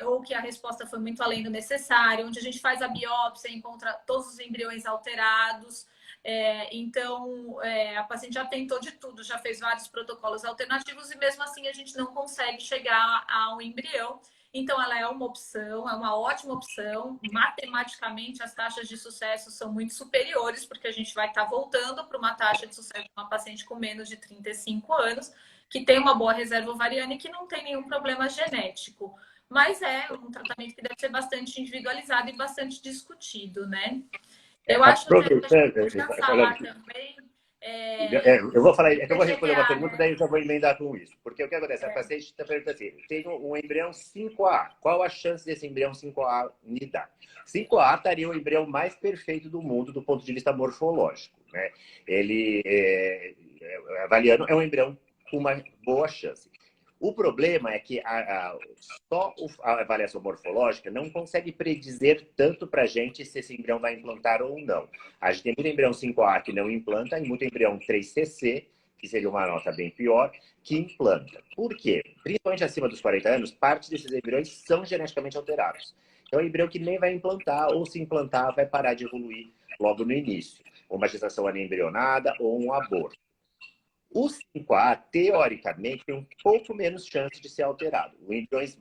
ou que a resposta foi muito além do necessário, onde a gente faz a biópsia e encontra todos os embriões alterados. Então, a paciente já tentou de tudo, já fez vários protocolos alternativos e mesmo assim a gente não consegue chegar ao embrião. Então, ela é uma opção, é uma ótima opção. Matematicamente, as taxas de sucesso são muito superiores, porque a gente vai estar voltando para uma taxa de sucesso de uma paciente com menos de 35 anos, que tem uma boa reserva ovariana e que não tem nenhum problema genético. Mas é um tratamento que deve ser bastante individualizado e bastante discutido, né? Eu acho que a gente podia falar também. Eu vou falar, eu vou responder uma PGTA, pergunta, né? daí eu já vou emendar com isso. Porque o que acontece? A paciente está perguntando assim: tem um embrião 5A, qual a chance desse embrião 5A me dar? 5A estaria o embrião mais perfeito do mundo do ponto de vista morfológico, né? Ele, avaliando, é um embrião com uma boa chance. O problema é que só a avaliação morfológica não consegue predizer tanto para a gente se esse embrião vai implantar ou não. A gente tem muito embrião 5A que não implanta e muito embrião 3CC, que seria uma nota bem pior, que implanta. Por quê? Principalmente acima dos 40 anos, parte desses embriões são geneticamente alterados. Então, é um embrião que nem vai implantar, ou se implantar, vai parar de evoluir logo no início. Uma gestação anembrionada ou um aborto. O 5A, teoricamente, tem um pouco menos chance de ser alterado. Os embriões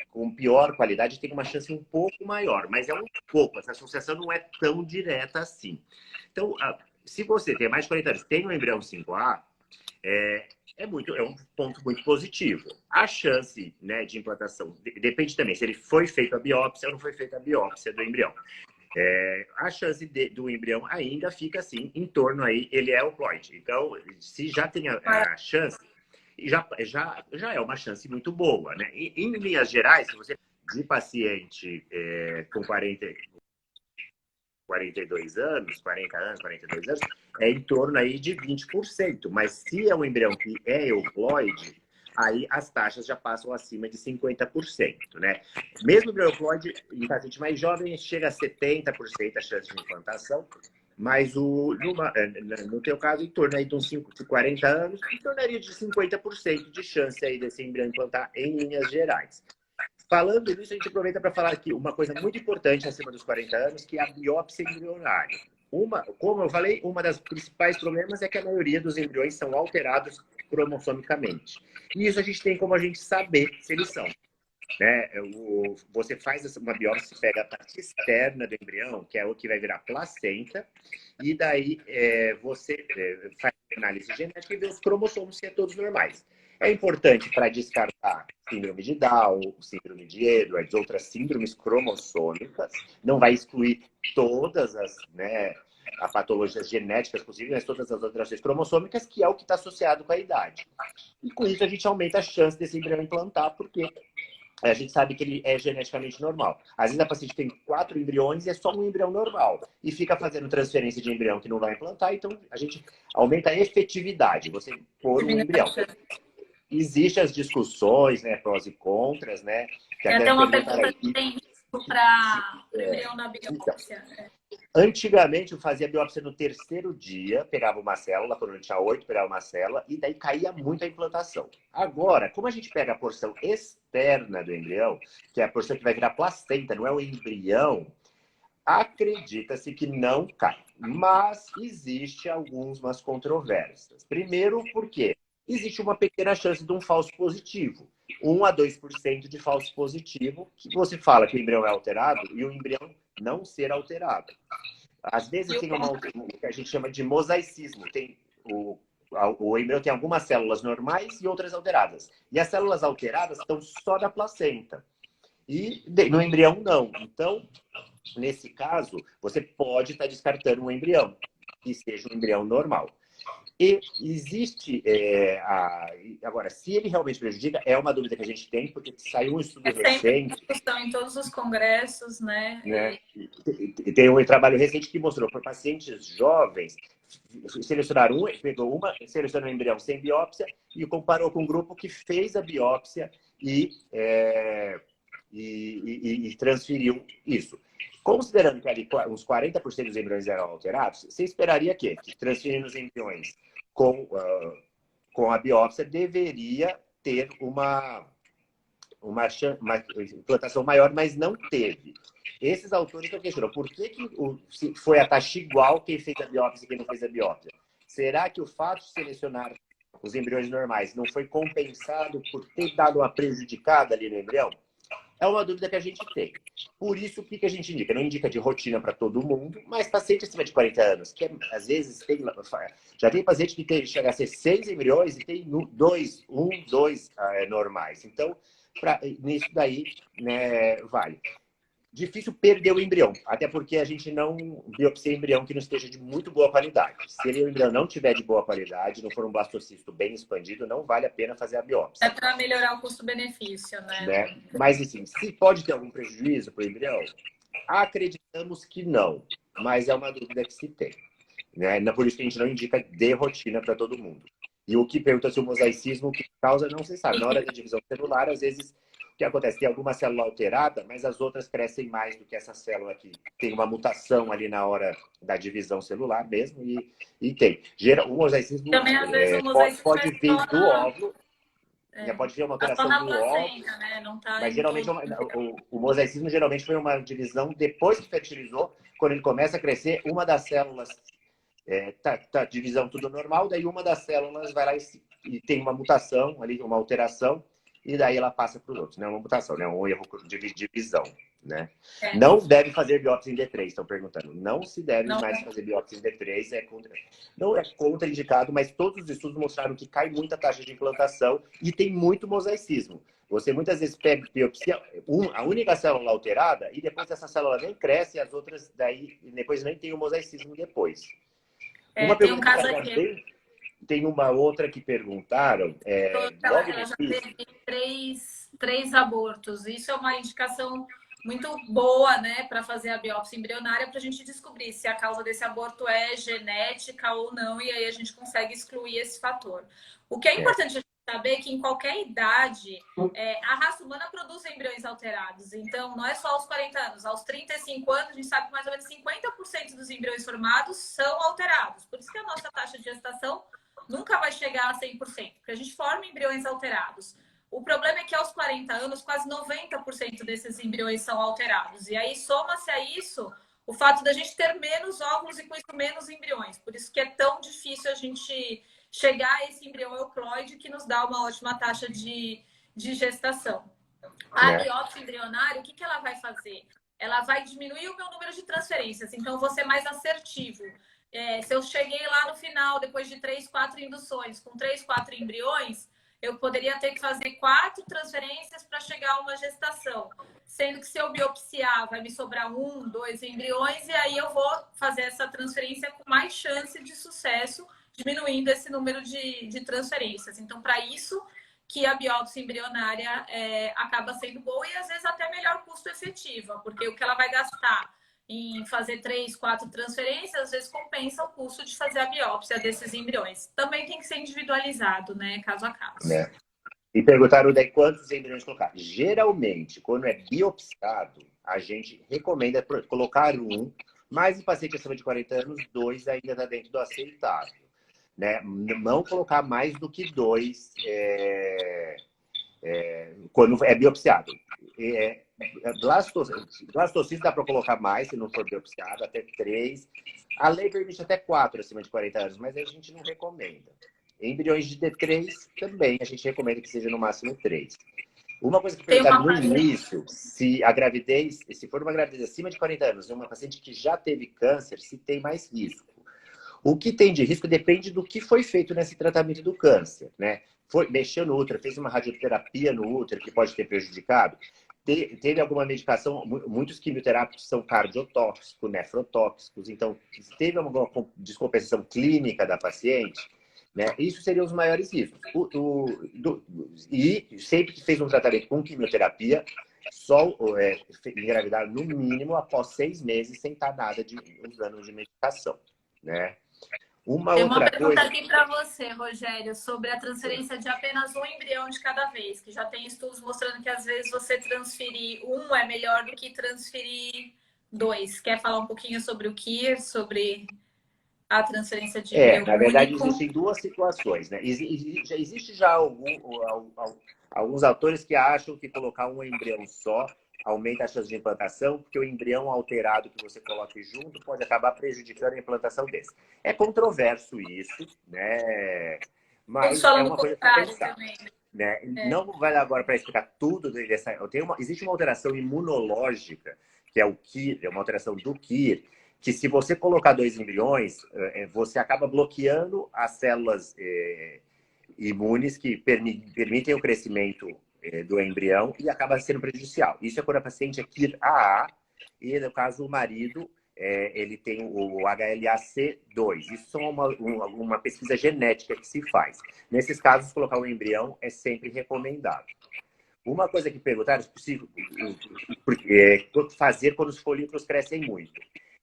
com pior qualidade tem uma chance um pouco maior, mas é um pouco. Essa associação não é tão direta assim. Então, se você tem mais de 40 anos, tem um embrião 5A, é um ponto muito positivo. A chance, né, de implantação depende também se ele foi feito a biópsia ou não foi feita a biópsia do embrião. A chance do embrião ainda fica assim, em torno aí, ele é euploide. Então, se já tem a chance, já é uma chance muito boa, né? Em linhas gerais, se você de paciente com 42 anos, 40 anos, 42 anos, é em torno aí de 20%. Mas se é um embrião que é euploide, aí as taxas já passam acima de 50%, né? Mesmo o euploide, em paciente mais jovem, chega a 70% a chance de implantação, mas no teu caso, em torno aí de uns 40 anos, em tornaria de 50% de chance aí desse embrião implantar em linhas gerais. Falando nisso, a gente aproveita para falar aqui uma coisa muito importante acima dos 40 anos, que é a biópsia embrionária. Como eu falei, uma das principais problemas é que a maioria dos embriões são alterados cromossomicamente. E isso a gente tem como a gente saber se eles são. Né? Você faz uma biópsia, pega a parte externa do embrião, que é o que vai virar placenta, e daí você faz análise genética e vê os cromossomos, que é todos normais. É importante para descartar síndrome de Down, síndrome de Edwards, outras síndromes cromossômicas. Não vai excluir todas as patologias genéticas possíveis, mas todas as alterações cromossômicas, que é o que está associado com a idade. E com isso a gente aumenta a chance desse embrião implantar, porque a gente sabe que ele é geneticamente normal. Às vezes a paciente tem 4 embriões e é só um embrião normal. E fica fazendo transferência de embrião que não vai implantar, então a gente aumenta a efetividade, você pôr um embrião. Existem as discussões, né, prós e contras, né? Que Tem até até uma perguntaram pergunta aí. que tem risco para embrião na Então, biópsia. antigamente eu fazia biópsia no terceiro dia, pegava uma célula, quando eu tinha 8, pegava uma célula, e daí caía muito a implantação. Agora, como a gente pega a porção externa do embrião, que é a porção que vai virar placenta, não é o embrião, acredita-se que não cai. Mas existe algumas controvérsias. Primeiro, porque existe uma pequena chance de um falso positivo. 1 a 2% de falso positivo, que você fala que o embrião é alterado e o embrião não ser alterado. Às vezes tem o que a gente chama de mosaicismo. Tem o embrião tem algumas células normais e outras alteradas. E as células alteradas estão só da placenta. E no embrião, não. Então, nesse caso, você pode estar descartando um embrião, que seja um embrião normal. E existe... Agora, se ele realmente prejudica, é uma dúvida que a gente tem, porque saiu um estudo recente... discussão em todos os congressos, né? E tem um trabalho recente que mostrou para pacientes jovens, selecionaram selecionou um embrião sem biópsia e comparou com um grupo que fez a biópsia e transferiu isso. Considerando que ali uns 40% dos embriões eram alterados, você esperaria que transferindo os embriões com a biópsia deveria ter uma implantação maior, mas não teve. Esses autores estão questionando por que foi a taxa igual quem fez a biópsia e quem não fez a biópsia. Será que o fato de selecionar os embriões normais não foi compensado por ter dado uma prejudicada ali no embrião? É uma dúvida que a gente tem. Por isso, o que a gente indica? Não indica de rotina para todo mundo, mas paciente acima de 40 anos, que às vezes já tem paciente que chega a ser 6 embriões e tem 2 normais. Então, nisso daí, né, vale. Difícil perder o embrião, até porque a gente não biopsia embrião que não esteja de muito boa qualidade. Se o embrião não tiver de boa qualidade, não for um blastocisto bem expandido, não vale a pena fazer a biópsia. É para melhorar o custo-benefício, né? Mas, assim, se pode ter algum prejuízo para o embrião, acreditamos que não, mas é uma dúvida que se tem. Né? Por isso que a gente não indica de rotina para todo mundo. E o que pergunta se o mosaicismo, o que causa, não se sabe. Na hora da divisão celular, às vezes, o que acontece? Tem alguma célula alterada, mas as outras crescem mais do que essa célula aqui. Tem uma mutação ali na hora da divisão celular mesmo, e tem. O mosaicismo, também, às vezes, o mosaicismo pode vir do óvulo, pode vir uma alteração do óvulo, né? Não tá mas geralmente o mosaicismo geralmente foi uma divisão depois que fertilizou, quando ele começa a crescer, uma das células tá divisão tudo normal, daí uma das células vai lá e tem uma mutação ali, uma alteração, e daí ela passa para os outros. Não é uma mutação, né? É um erro de divisão, né? Não deve fazer biópsia em D3, estão perguntando. Não se deve mais fazer biópsia em D3, não é contraindicado, mas todos os estudos mostraram que cai muita taxa de implantação e tem muito mosaicismo. Você muitas vezes pega biopsia, a única célula alterada, e depois essa célula nem cresce, e as outras daí, depois nem tem o mosaicismo depois. Tem um caso aqui. Tem uma outra que perguntaram. Ela já teve três abortos. Isso é uma indicação muito boa, né, para fazer a biópsia embrionária, para a gente descobrir se a causa desse aborto é genética ou não, e aí a gente consegue excluir esse fator. O que é importante saber é que em qualquer idade, a raça humana produz embriões alterados. Então, não é só aos 40 anos. Aos 35 anos, a gente sabe que mais ou menos 50% dos embriões formados são alterados. Por isso que a nossa taxa de gestação nunca vai chegar a 100%, porque a gente forma embriões alterados. O problema é que aos 40 anos, quase 90% desses embriões são alterados. E aí soma-se a isso o fato da gente ter menos óvulos e com isso menos embriões. Por isso que é tão difícil a gente chegar a esse embrião euploide que nos dá uma ótima taxa de gestação. A biópsia embrionária, o que ela vai fazer? Ela vai diminuir o meu número de transferências, então eu vou ser mais assertivo. Se eu cheguei lá no final, depois de 3, 4 induções, com 3, 4 embriões, eu poderia ter que fazer 4 transferências para chegar a uma gestação. Sendo que se eu biopsiar, vai me sobrar 1, 2 embriões, e aí eu vou fazer essa transferência com mais chance de sucesso, diminuindo esse número de transferências. Então, para isso, que a biópsia embrionária acaba sendo boa e às vezes até melhor custo-efetiva, porque o que ela vai gastar em fazer 3, 4 transferências, às vezes compensa o custo de fazer a biópsia desses embriões. Também tem que ser individualizado, né? Caso a caso. Né? E perguntaram daí quantos embriões colocar. Geralmente, quando é biopsiado, a gente recomenda colocar um, mas em paciente acima de 40 anos, 2 ainda está dentro do aceitável. Né? Não colocar mais do que 2 quando é biopsiado. Blastocista dá para colocar mais, se não for biopsiado, até 3. A lei permite até 4 acima de 40 anos, mas a gente não recomenda. Embriões de D3 também a gente recomenda que seja no máximo 3. Uma coisa que perguntaram no início, se a gravidez, se for uma gravidez acima de 40 anos, uma paciente que já teve câncer, se tem mais risco. O que tem de risco depende do que foi feito nesse tratamento do câncer, né? Mexeu no útero, fez uma radioterapia no útero que pode ter prejudicado. Teve alguma medicação, muitos quimioterápicos são cardiotóxicos, nefrotóxicos, então teve alguma descompensação clínica da paciente, né? Isso seriam os maiores riscos. E sempre que fez um tratamento com quimioterapia, só engravidar no mínimo após 6 meses sem estar nada usando de medicação, né? Tem uma pergunta aqui para você, Rogério, sobre a transferência de apenas um embrião de cada vez, que já tem estudos mostrando que às vezes você transferir um é melhor do que transferir 2. Quer falar um pouquinho sobre o KIR, sobre a transferência de embrião na verdade, único? existem 2 situações, né? Existe já alguns autores que acham que colocar um embrião só aumenta a chance de implantação, porque o embrião alterado que você coloque junto pode acabar prejudicando a implantação desse. É controverso isso, né? Mas é uma coisa para pensar. Né? Não vai dar agora para explicar tudo dessa. Existe uma alteração imunológica, que é o KIR, é uma alteração do KIR, que se você colocar 2 embriões, você acaba bloqueando as células imunes que permitem o crescimento do embrião e acaba sendo prejudicial. Isso é quando a paciente é KIR AA e, no caso, o marido, ele tem o HLA-C2. Isso é uma pesquisa genética que se faz. Nesses casos, colocar um embrião é sempre recomendado. Uma coisa que perguntaram é fazer quando os folículos crescem muito.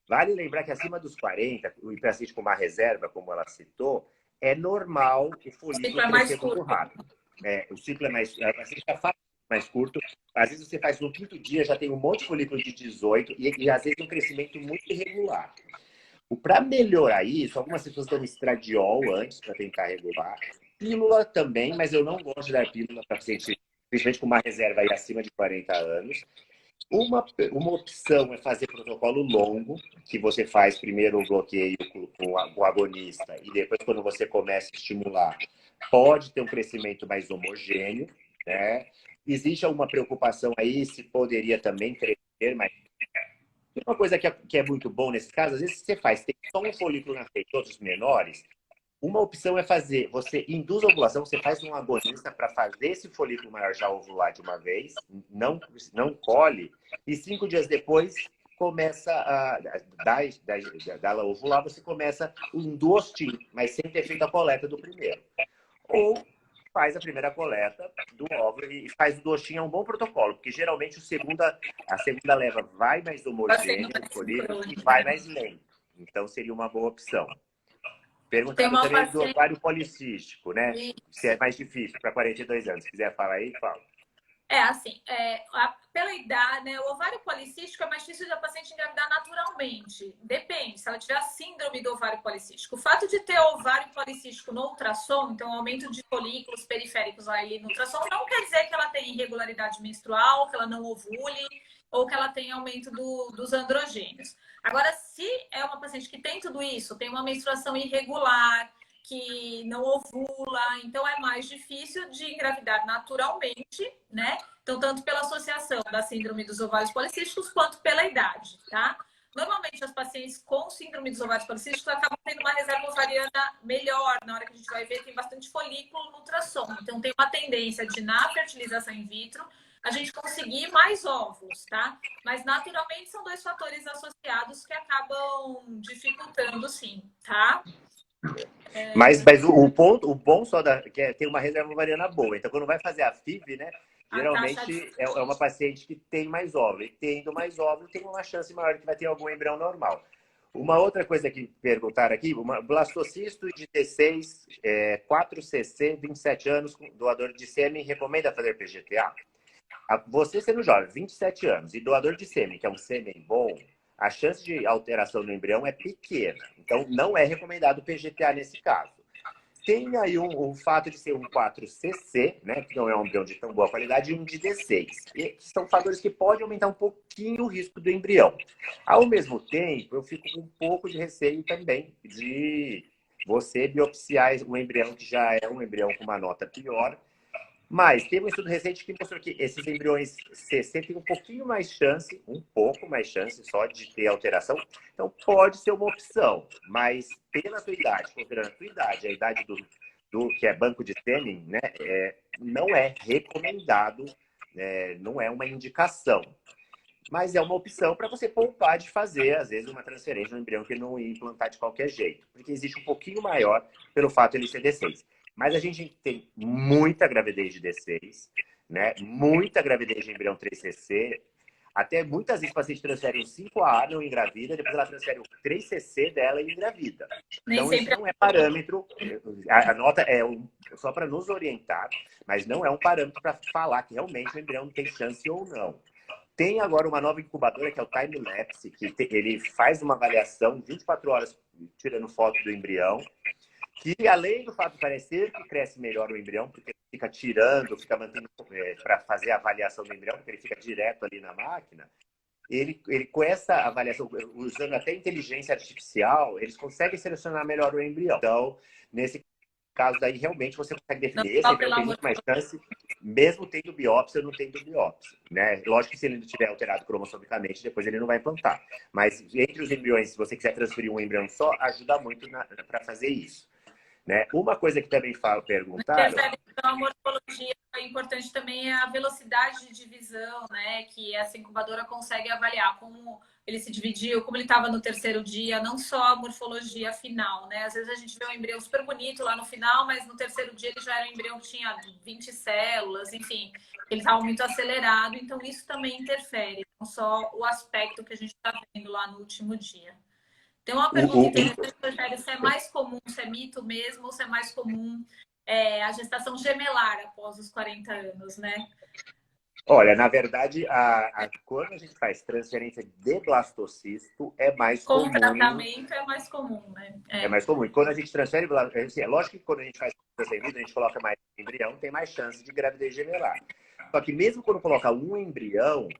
Vale lembrar que acima dos 40, o paciente com uma reserva, como ela citou, é normal o folículo crescer muito rápido. O ciclo é mais... A paciente já faz mais curto. Às vezes você faz no 5º dia, já tem um monte de folículo de 18 e às vezes um crescimento muito irregular. Para melhorar isso, algumas pessoas dão estradiol antes para tentar regular. Pílula também, mas eu não gosto de dar pílula para paciente, principalmente com uma reserva aí acima de 40 anos. Uma opção é fazer protocolo longo, que você faz primeiro o bloqueio com o agonista e depois, quando você começa a estimular, pode ter um crescimento mais homogêneo, né? Existe alguma preocupação aí se poderia também crescer, mas uma coisa que é muito bom nesses casos, às vezes você tem só um folículo na frente, outros menores. Uma opção é fazer, você induz a ovulação, você faz um agonista para fazer esse folículo maior já ovular de uma vez, não colhe, e 5 dias depois começa a dar ovular, você começa um duostin, mas sem ter feito a coleta do primeiro. Ou faz a primeira coleta do óvulo e faz o duostin, é um bom protocolo, porque geralmente a segunda leva vai mais homogênea no folículo e vai mais lento. Então seria uma boa opção. Perguntaram também do ovário policístico, né? Se é mais difícil para 42 anos. Se quiser falar aí, fala. Pela idade, né, o ovário policístico é mais difícil da paciente engravidar naturalmente. Depende, se ela tiver a síndrome do ovário policístico. O fato de ter ovário policístico no ultrassom, então aumento de folículos periféricos ali no ultrassom, não quer dizer que ela tenha irregularidade menstrual, que ela não ovule, ou que ela tenha aumento dos androgênios. Agora, se é uma paciente que tem tudo isso, tem uma menstruação irregular, que não ovula, então é mais difícil de engravidar naturalmente, né? Então, tanto pela associação da síndrome dos ovários policísticos, quanto pela idade, tá? Normalmente, as pacientes com síndrome dos ovários policísticos acabam tendo uma reserva ovariana melhor. Na hora que a gente vai ver, tem bastante folículo no ultrassom. Então, tem uma tendência de, na fertilização in vitro, a gente conseguir mais óvulos, tá? Mas, naturalmente, são 2 fatores associados que acabam dificultando, sim, tá? Mas o ponto, o bom só que é ter uma reserva ovariana boa. Então, quando vai fazer a FIV, né? A taxa Geralmente é uma paciente que tem mais óvulo. E tendo mais óvulo, tem uma chance maior que vai ter algum embrião normal. Uma outra coisa que perguntaram aqui, uma blastocisto de T6, 4cc, 27 anos, doador de sêmen, recomenda fazer PGTA? Você sendo jovem, 27 anos, e doador de sêmen, que é um sêmen bom, a chance de alteração no embrião é pequena. Então, não é recomendado PGTA nesse caso. Tem aí o fato de ser um 4cc, né, que não é um embrião de tão boa qualidade, e um de D6. E são fatores que podem aumentar um pouquinho o risco do embrião. Ao mesmo tempo, eu fico com um pouco de receio também de você biopsiar um embrião que já é um embrião com uma nota pior. Mas teve um estudo recente que mostrou que esses embriões CC têm um pouquinho mais chance, um pouco mais chance só de ter alteração. Então pode ser uma opção, mas pela tua idade, considerando a tua idade, a idade do que é banco de sêmen, né, não é recomendado, não é uma indicação. Mas é uma opção para você poupar de fazer, às vezes, uma transferência no embrião que não ia implantar de qualquer jeito. Porque existe um pouquinho maior pelo fato de ele ser D6. Mas a gente tem muita gravidez de D6, né? Muita gravidez de embrião 3cc. Até muitas vezes o paciente transfere um 5A, não engravida, depois ela transfere o 3cc dela e engravida. Então, isso não é parâmetro. A nota é só para nos orientar, mas não é um parâmetro para falar que realmente o embrião tem chance ou não. Tem agora uma nova incubadora, que é o time-lapse, que ele faz uma avaliação 24 horas tirando foto do embrião, que além do fato de parecer que cresce melhor o embrião, porque fica tirando, fica mantendo para fazer a avaliação do embrião, porque ele fica direto ali na máquina, ele com essa avaliação, usando até inteligência artificial, eles conseguem selecionar melhor o embrião. Então, nesse caso daí, realmente você consegue definir. Esse embrião tem muito mais chance, mesmo tendo biópsia ou não tendo biópsia, né? Lógico que se ele não tiver alterado cromossomicamente, depois ele não vai implantar. Mas entre os embriões, se você quiser transferir um embrião só, ajuda muito para fazer isso. Né? Uma coisa que também perguntaram... Então, a morfologia importante também é a velocidade de divisão, né? Que essa incubadora consegue avaliar como ele se dividiu, como ele estava no terceiro dia, não só a morfologia final, né? Às vezes a gente vê um embrião super bonito lá no final, mas no terceiro dia ele já era um embrião que tinha 20 células, enfim, ele estava muito acelerado, então isso também interfere, não só o aspecto que a gente está vendo lá no último dia. Tem uma pergunta interessante, Rogério, se é mais comum, se é mito mesmo, ou se é mais comum a gestação gemelar após os 40 anos, né? Olha, na verdade, quando a gente faz transferência de blastocisto, é mais comum. Com tratamento é mais comum, né? É mais comum. E quando a gente transfere blastocisto, é lógico que quando a gente faz transferência, a gente coloca mais embrião, tem mais chance de gravidez gemelar. Só que mesmo quando coloca um embrião,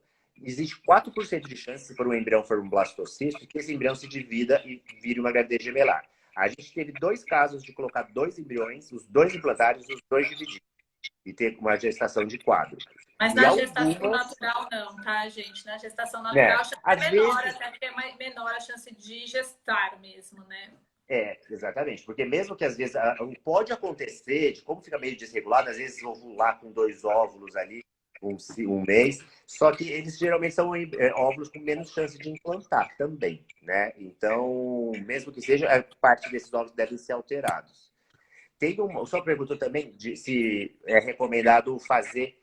existe 4% de chance, se for um embrião for um blastocisto, que esse embrião se divida e vire uma gravidez gemelar. A gente teve 2 casos de colocar 2 embriões, os 2 implantados, os 2 divididos, e ter uma gestação de quadro. Mas na gestação natural não, tá, gente? Na gestação natural a chance é menor, até porque é menor a chance de gestar mesmo, né? Exatamente. Porque mesmo que às vezes pode acontecer, de como fica meio desregulado, às vezes ovular com 2 óvulos ali, um mês, só que eles geralmente são óvulos com menos chance de implantar também, né? Então, mesmo que seja, parte desses óvulos devem ser alterados. Só perguntou também se é recomendado fazer,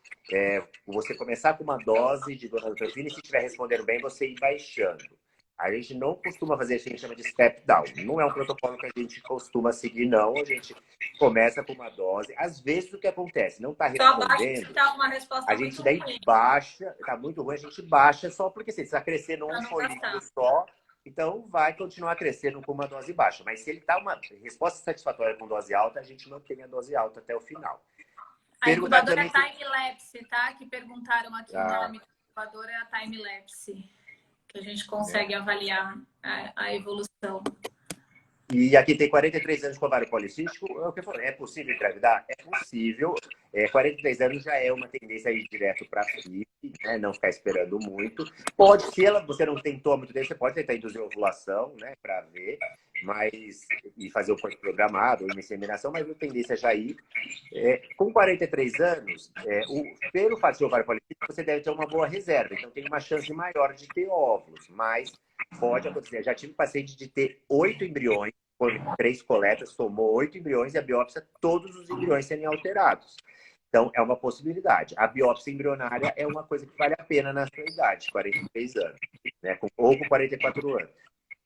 você começar com uma dose de gonadotropina e se estiver respondendo bem, você ir baixando. A gente não costuma fazer isso que a gente chama de step down. Não é um protocolo que a gente costuma seguir, não. A gente começa com uma dose. Às vezes, o que acontece? Não está respondendo. A gente daí baixa. Está muito ruim, a gente baixa só porque se está crescendo um folículo só, então vai continuar crescendo com uma dose baixa. Mas se ele está uma resposta satisfatória com dose alta, a gente mantém a dose alta até o final. A incubadora é time-lapse, tá? Que perguntaram aqui o nome da incubadora é a time-lapse. Que a gente consegue avaliar a evolução. E aqui tem 43 anos com ovário policístico. É possível engravidar? É possível. 43 anos já é uma tendência a ir direto para a FIV, né? Não ficar esperando muito. Pode, se você não tentou muito tempo, você pode tentar induzir ovulação, né? Para ver, e fazer o corpo programado, ou inseminação, mas a tendência é já ir. Com 43 anos, pelo fato de ovário policístico, você deve ter uma boa reserva. Então tem uma chance maior de ter óvulos, mas pode acontecer. Eu já tive paciente de ter 8 embriões 3 coletas, somou 8 embriões e a biópsia, todos os embriões serem alterados. Então, é uma possibilidade. A biópsia embrionária é uma coisa que vale a pena na sua idade, 43 anos, né? Ou com 44 anos.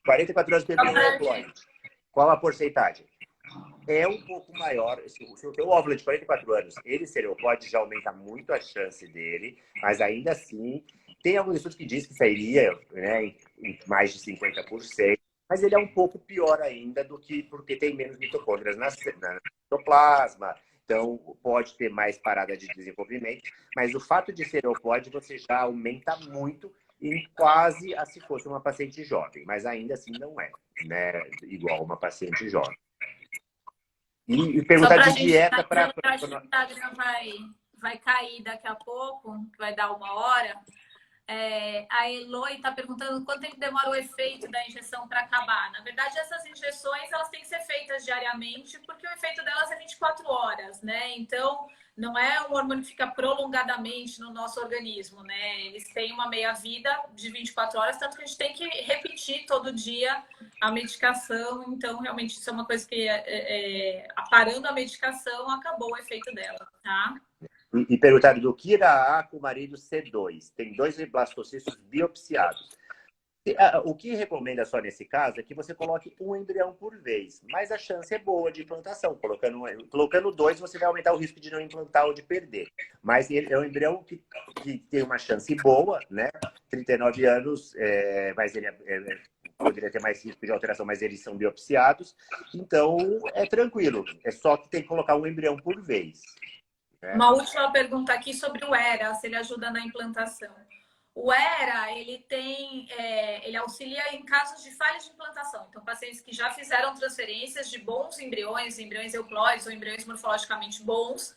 44 anos do embrião euploide. Qual a porcentagem? É um pouco maior. Se o teu óvulo de 44 anos, ele ser euploide, já aumenta muito a chance dele, mas ainda assim, tem alguns estudos que dizem que sairia, né, em mais de 50%, mas ele é um pouco pior ainda do que porque tem menos mitocôndrias no citoplasma, então pode ter mais parada de desenvolvimento, mas o fato de ser euploide você já aumenta muito em quase a se fosse uma paciente jovem, mas ainda assim não é, né, igual uma paciente jovem. E perguntar de dieta para... O Instagram vai cair daqui a pouco, vai dar 1 hora. A Eloy está perguntando quanto tempo demora o efeito da injeção para acabar. Na verdade, essas injeções elas têm que ser feitas diariamente, porque o efeito delas é 24 horas, né? Então, não é um hormônio que fica prolongadamente no nosso organismo, né? Eles têm uma meia-vida de 24 horas, tanto que a gente tem que repetir todo dia a medicação. Então, realmente, isso é uma coisa que, parando a medicação, acabou o efeito dela, tá? E perguntaram do Kira A com o marido C2. Tem 2 blastocistos biopsiados. O que recomenda só nesse caso é que você coloque um embrião por vez, mas a chance é boa de implantação. Colocando 2, você vai aumentar o risco de não implantar ou de perder. Mas ele é um embrião que tem uma chance boa, né? 39 anos, mas ele poderia ter mais risco de alteração, mas eles são biopsiados. Então, é tranquilo. É só que tem que colocar um embrião por vez. Uma última pergunta aqui sobre o ERA, se ele ajuda na implantação. O ERA, ele auxilia em casos de falhas de implantação. Então, pacientes que já fizeram transferências de bons embriões euploides ou embriões morfologicamente bons,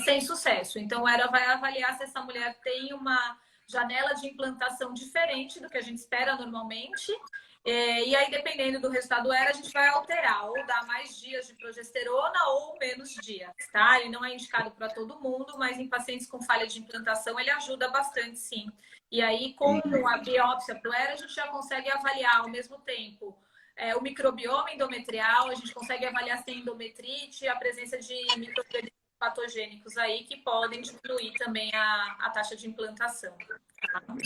sem sucesso. Então, o ERA vai avaliar se essa mulher tem uma janela de implantação diferente do que a gente espera normalmente. E aí, dependendo do resultado do ERA, a gente vai alterar, ou dar mais dias de progesterona ou menos dias, tá? Ele não é indicado para todo mundo, mas em pacientes com falha de implantação, ele ajuda bastante, sim. E aí, com a biópsia pro ERA, a gente já consegue avaliar ao mesmo tempo o microbioma endometrial, a gente consegue avaliar se tem endometrite, a presença de microorganismos patogênicos aí que podem diminuir também a taxa de implantação.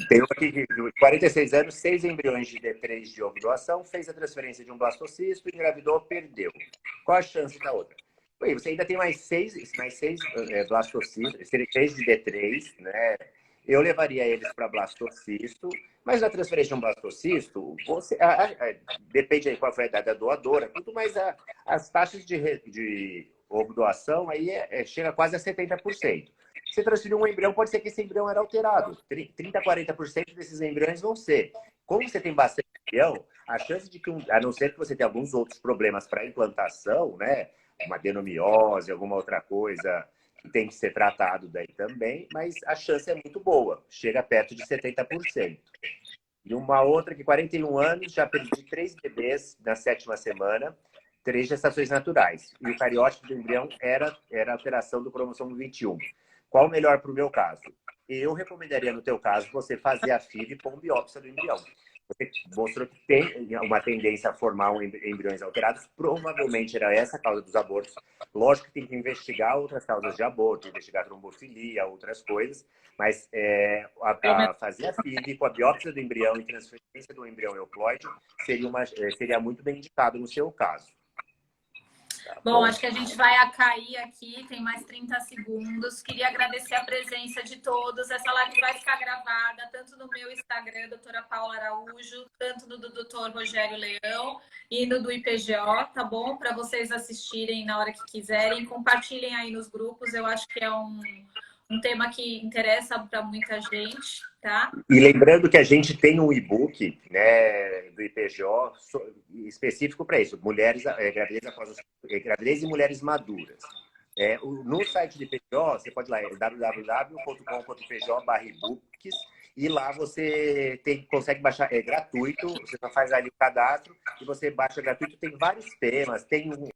Tem um aqui de 46 anos, 6 embriões de D3 de ovulação, fez a transferência de um blastocisto, engravidou, perdeu. Qual a chance da outra? Oi, você ainda tem mais 6 blastocistos, 6 de D3, né? Eu levaria eles para blastocisto, mas na transferência de um blastocisto, depende aí qual foi a idade da doadora, tudo, mas as taxas de ovulação aí chega quase a 70%. Você transferiu um embrião, pode ser que esse embrião era alterado. 30% a 40% desses embriões vão ser. Como você tem bastante embrião, a chance de que, a não ser que você tenha alguns outros problemas para implantação, né? Uma adenomiose, alguma outra coisa que tem que ser tratado daí também, mas a chance é muito boa, chega perto de 70%. E uma outra que 41 anos, já perdi 3 bebês na 7ª semana, 3 gestações naturais. E o cariótipo do embrião era alteração do cromossomo 21. Qual o melhor para o meu caso? Eu recomendaria, no teu caso, você fazer a FIV com biópsia do embrião. Você mostrou que tem uma tendência a formar embriões alterados. Provavelmente era essa a causa dos abortos. Lógico que tem que investigar outras causas de aborto, investigar trombofilia, outras coisas. Mas fazer a FIV com a biópsia do embrião e transferência do embrião euploide seria muito bem indicado no seu caso. Bom, acho que a gente vai cair aqui, tem mais 30 segundos. Queria agradecer a presença de todos. Essa live vai ficar gravada tanto no meu Instagram, doutora Paula Araújo, tanto no do doutor Rogério Leão e no do IPGO, tá bom? Para vocês assistirem na hora que quiserem. Compartilhem aí nos grupos, eu acho que é um tema que interessa para muita gente, tá? E lembrando que a gente tem um e-book, né, do IPGO específico para isso, gravidez e mulheres maduras. No site do IPGO, você pode ir lá, www.com.ipgo/ebooks, e lá você consegue baixar, é gratuito, você só faz ali o cadastro e você baixa gratuito, tem vários temas, tem